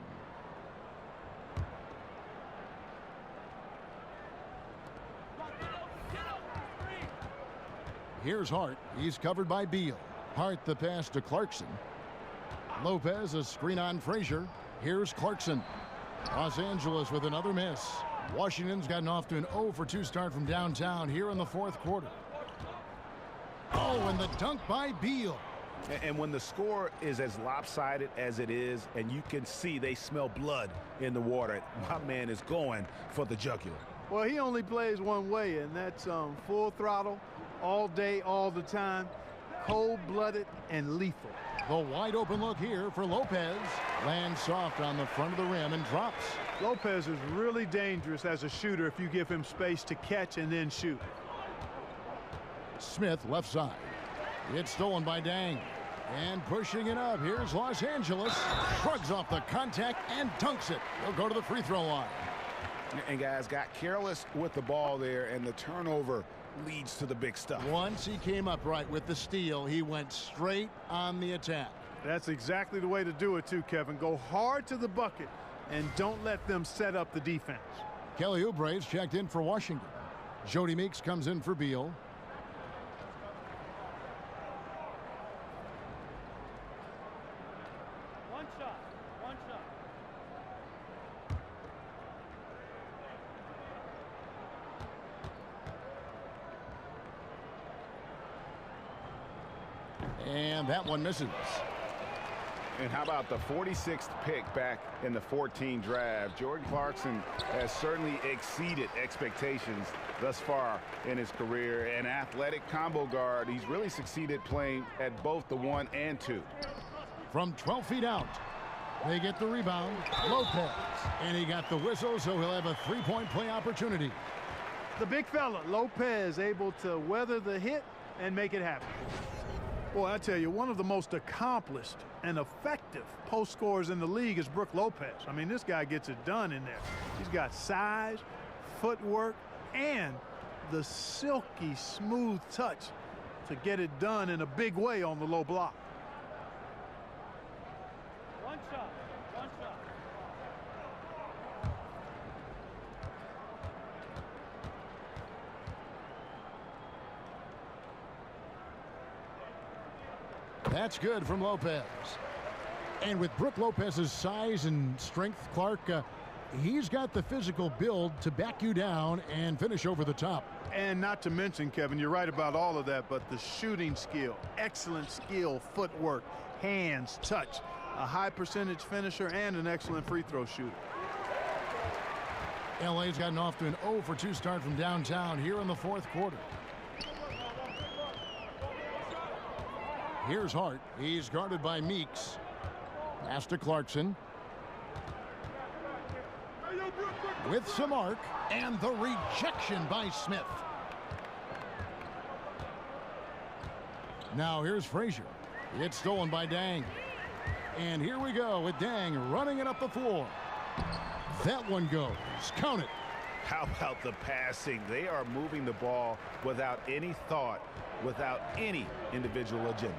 Here's Hart. He's covered by Beal. Hart the pass to Clarkson. Lopez a screen on Frazier. Here's Clarkson. Los Angeles with another miss. Washington's gotten off to an 0 for 2 start from downtown here in the fourth quarter. Oh, and the dunk by Beal. And when the score is as lopsided as it is, and you can see they smell blood in the water, my man is going for the jugular. Well, he only plays one way, and that's full throttle, all day, all the time, cold-blooded and lethal. The wide open look here for Lopez. Lands soft on the front of the rim and drops. Lopez is really dangerous as a shooter if you give him space to catch and then shoot. Smith left side. It's stolen by Deng. And pushing it up. Here's Los Angeles. Shrugs off the contact and dunks it. He'll go to the free throw line. And guys got careless with the ball there, and the turnover leads to the big stuff. Once he came up right with the steal, he went straight on the attack. That's exactly the way to do it too, Kevin. Go hard to the bucket and don't let them set up the defense. Kelly Oubre's checked in for Washington. Jody Meeks comes in for Beal. One shot. And that one misses. And how about the 46th pick back in the 14 draft? Jordan Clarkson has certainly exceeded expectations thus far in his career. An athletic combo guard, he's really succeeded playing at both the 1 and 2. From 12 feet out, they get the rebound. Lopez. And he got the whistle, so he'll have a three-point play opportunity. The big fella, Lopez, able to weather the hit and make it happen. Boy, I tell you, one of the most accomplished and effective post scorers in the league is Brook Lopez. I mean, this guy gets it done in there. He's got size, footwork, and the silky smooth touch to get it done in a big way on the low block. One shot. That's good from Lopez. And with Brook Lopez's size and strength, Clark, He's got the physical build to back you down and finish over the top. And not to mention, Kevin, you're right about all of that, but the shooting skill, excellent skill, footwork, hands, touch, a high percentage finisher, and an excellent free throw shooter. LA's gotten off to an 0 for 2 start from downtown here in the fourth quarter. Here's Hart. He's guarded by Meeks. Pass to Clarkson. With some arc, and the rejection by Smith. Now here's Frazier. It's stolen by Dang. And here we go with Dang running it up the floor. That one goes. Count it. How about the passing? They are moving the ball without any thought, without any individual agenda.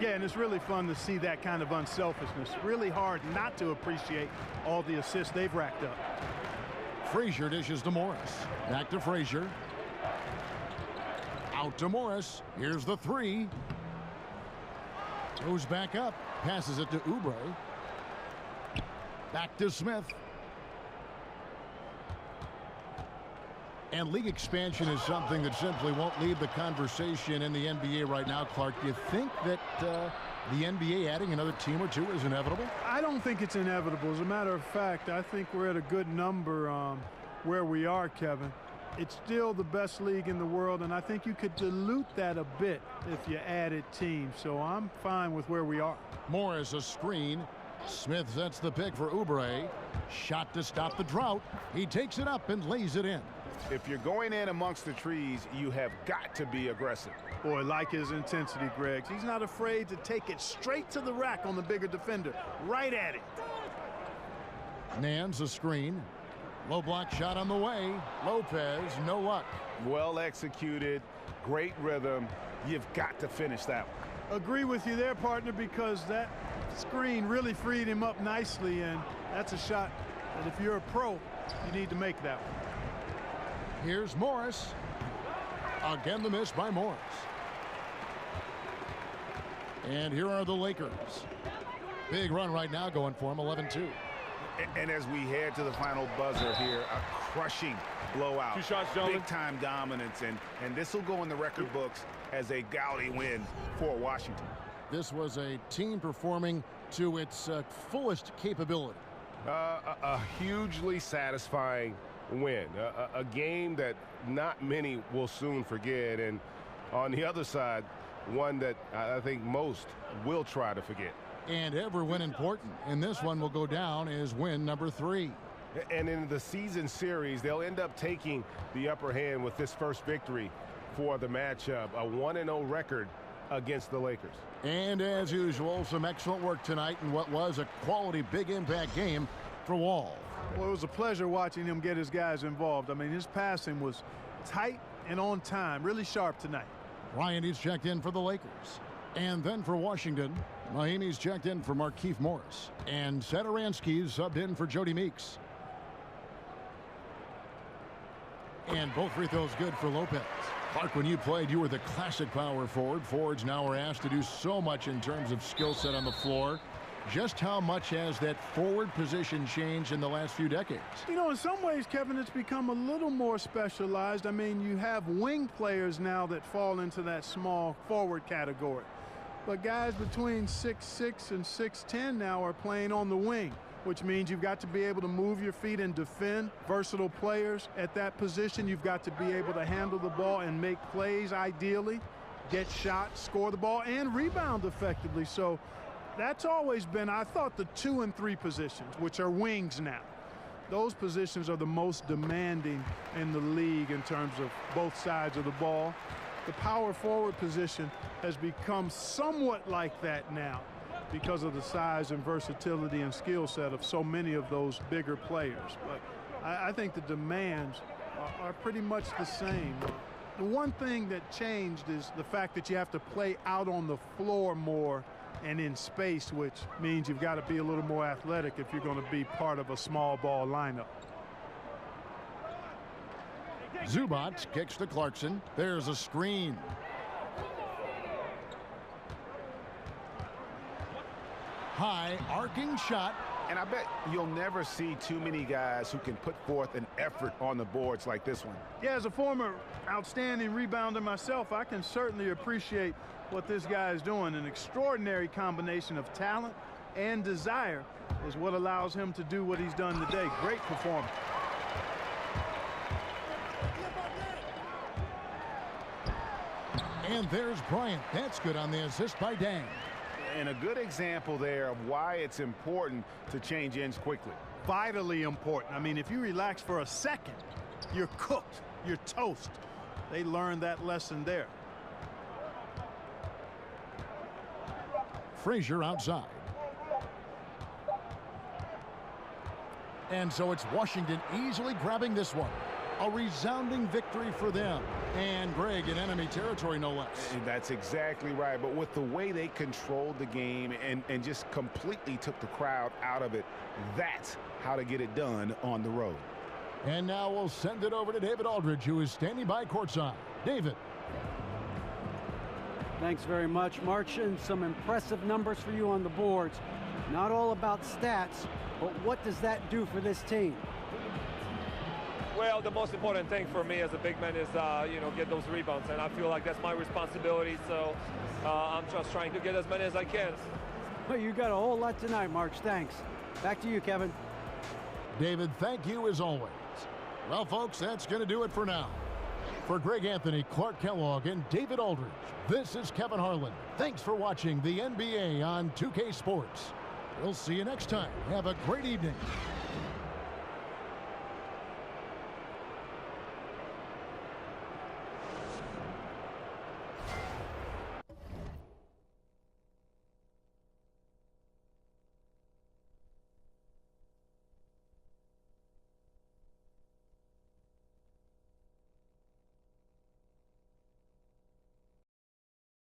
Yeah, and it's really fun to see that kind of unselfishness. Really hard not to appreciate all the assists they've racked up. Frazier dishes to Morris. Back to Frazier. Out to Morris. Here's the 3. Goes back up. Passes it to Oubre. Back to Smith. And league expansion is something that simply won't leave the conversation in the NBA right now, Clark. Do you think that the NBA adding another team or two is inevitable? I don't think it's inevitable. As a matter of fact, I think we're at a good number where we are, Kevin. It's still the best league in the world, and I think you could dilute that a bit if you added teams. So I'm fine with where we are. Morris a screen. Smith sets the pick for Oubre. Shot to stop the drought. He takes it up and lays it in. If you're going in amongst the trees, you have got to be aggressive. Boy, like his intensity, Greg. He's not afraid to take it straight to the rack on the bigger defender. Right at it. Nance a screen. Low block shot on the way. Lopez, no luck. Well executed. Great rhythm. You've got to finish that one. Agree with you there, partner, because that screen really freed him up nicely, and that's a shot that if you're a pro, you need to make that one. Here's Morris. Again, the miss by Morris. And here are the Lakers. Big run right now going for them, 11-2. And as we head to the final buzzer here, a crushing blowout. 2 shots, gentlemen. Big-time dominance, and this will go in the record books as a gaudy win for Washington. This was a team performing to its fullest capability. A hugely satisfying win, a game that not many will soon forget, and on the other side, one that I think most will try to forget. And every win important, and this one will go down as win number 3. And in the season series, they'll end up taking the upper hand with this first victory for the matchup, a 1-0 record against the Lakers. And as usual, some excellent work tonight in what was a quality big impact game for Wall. Well, it was a pleasure watching him get his guys involved. I mean, his passing was tight and on time, really sharp tonight. Bryant checked in for the Lakers. And then for Washington, Mahimi's checked in for Markieff Morris. And Satoransky's subbed in for Jody Meeks. And both free throws good for Lopez. Clark, when you played, you were the classic power forward. Forwards now are asked to do so much in terms of skill set on the floor. Just how much has that forward position changed in the last few decades? You know, in some ways, Kevin, it's become a little more specialized. I mean, you have wing players now that fall into that small forward category. But guys between 6'6" and 6'10" now are playing on the wing, which means you've got to be able to move your feet and defend. Versatile players at that position. You've got to be able to handle the ball and make plays ideally, get shots, score the ball, and rebound effectively. So that's always been, I thought, the 2 and 3 positions, which are wings now. Those positions are the most demanding in the league in terms of both sides of the ball. The power forward position has become somewhat like that now because of the size and versatility and skill set of so many of those bigger players. But I think the demands are pretty much the same. The one thing that changed is the fact that you have to play out on the floor more and in space, which means you've got to be a little more athletic if you're going to be part of a small ball lineup. Zubac kicks to Clarkson. There's a screen. High arcing shot. And I bet you'll never see too many guys who can put forth an effort on the boards like this one. Yeah, as a former outstanding rebounder myself, I can certainly appreciate what this guy is doing. An extraordinary combination of talent and desire is what allows him to do what he's done today. Great performance. And there's Bryant. That's good on the assist by Dang. And a good example there of why it's important to change ends quickly. Vitally important. I mean, if you relax for a second, you're cooked. You're toast. They learned that lesson there. Frazier outside. And so it's Washington easily grabbing this one. A resounding victory for them. And Greg in enemy territory, no less. And that's exactly right. But with the way they controlled the game and just completely took the crowd out of it, that's how to get it done on the road. And now we'll send it over to David Aldridge, who is standing by courtside. David. Thanks very much, Martian. Some impressive numbers for you on the boards. Not all about stats, but what does that do for this team? Well, the most important thing for me as a big man is, get those rebounds. And I feel like that's my responsibility. So I'm just trying to get as many as I can. Well, you got a whole lot tonight, March. Thanks. Back to you, Kevin. David, thank you as always. Well, folks, that's going to do it for now. For Greg Anthony, Clark Kellogg, and David Aldridge, this is Kevin Harlan. Thanks for watching the NBA on 2K Sports. We'll see you next time. Have a great evening.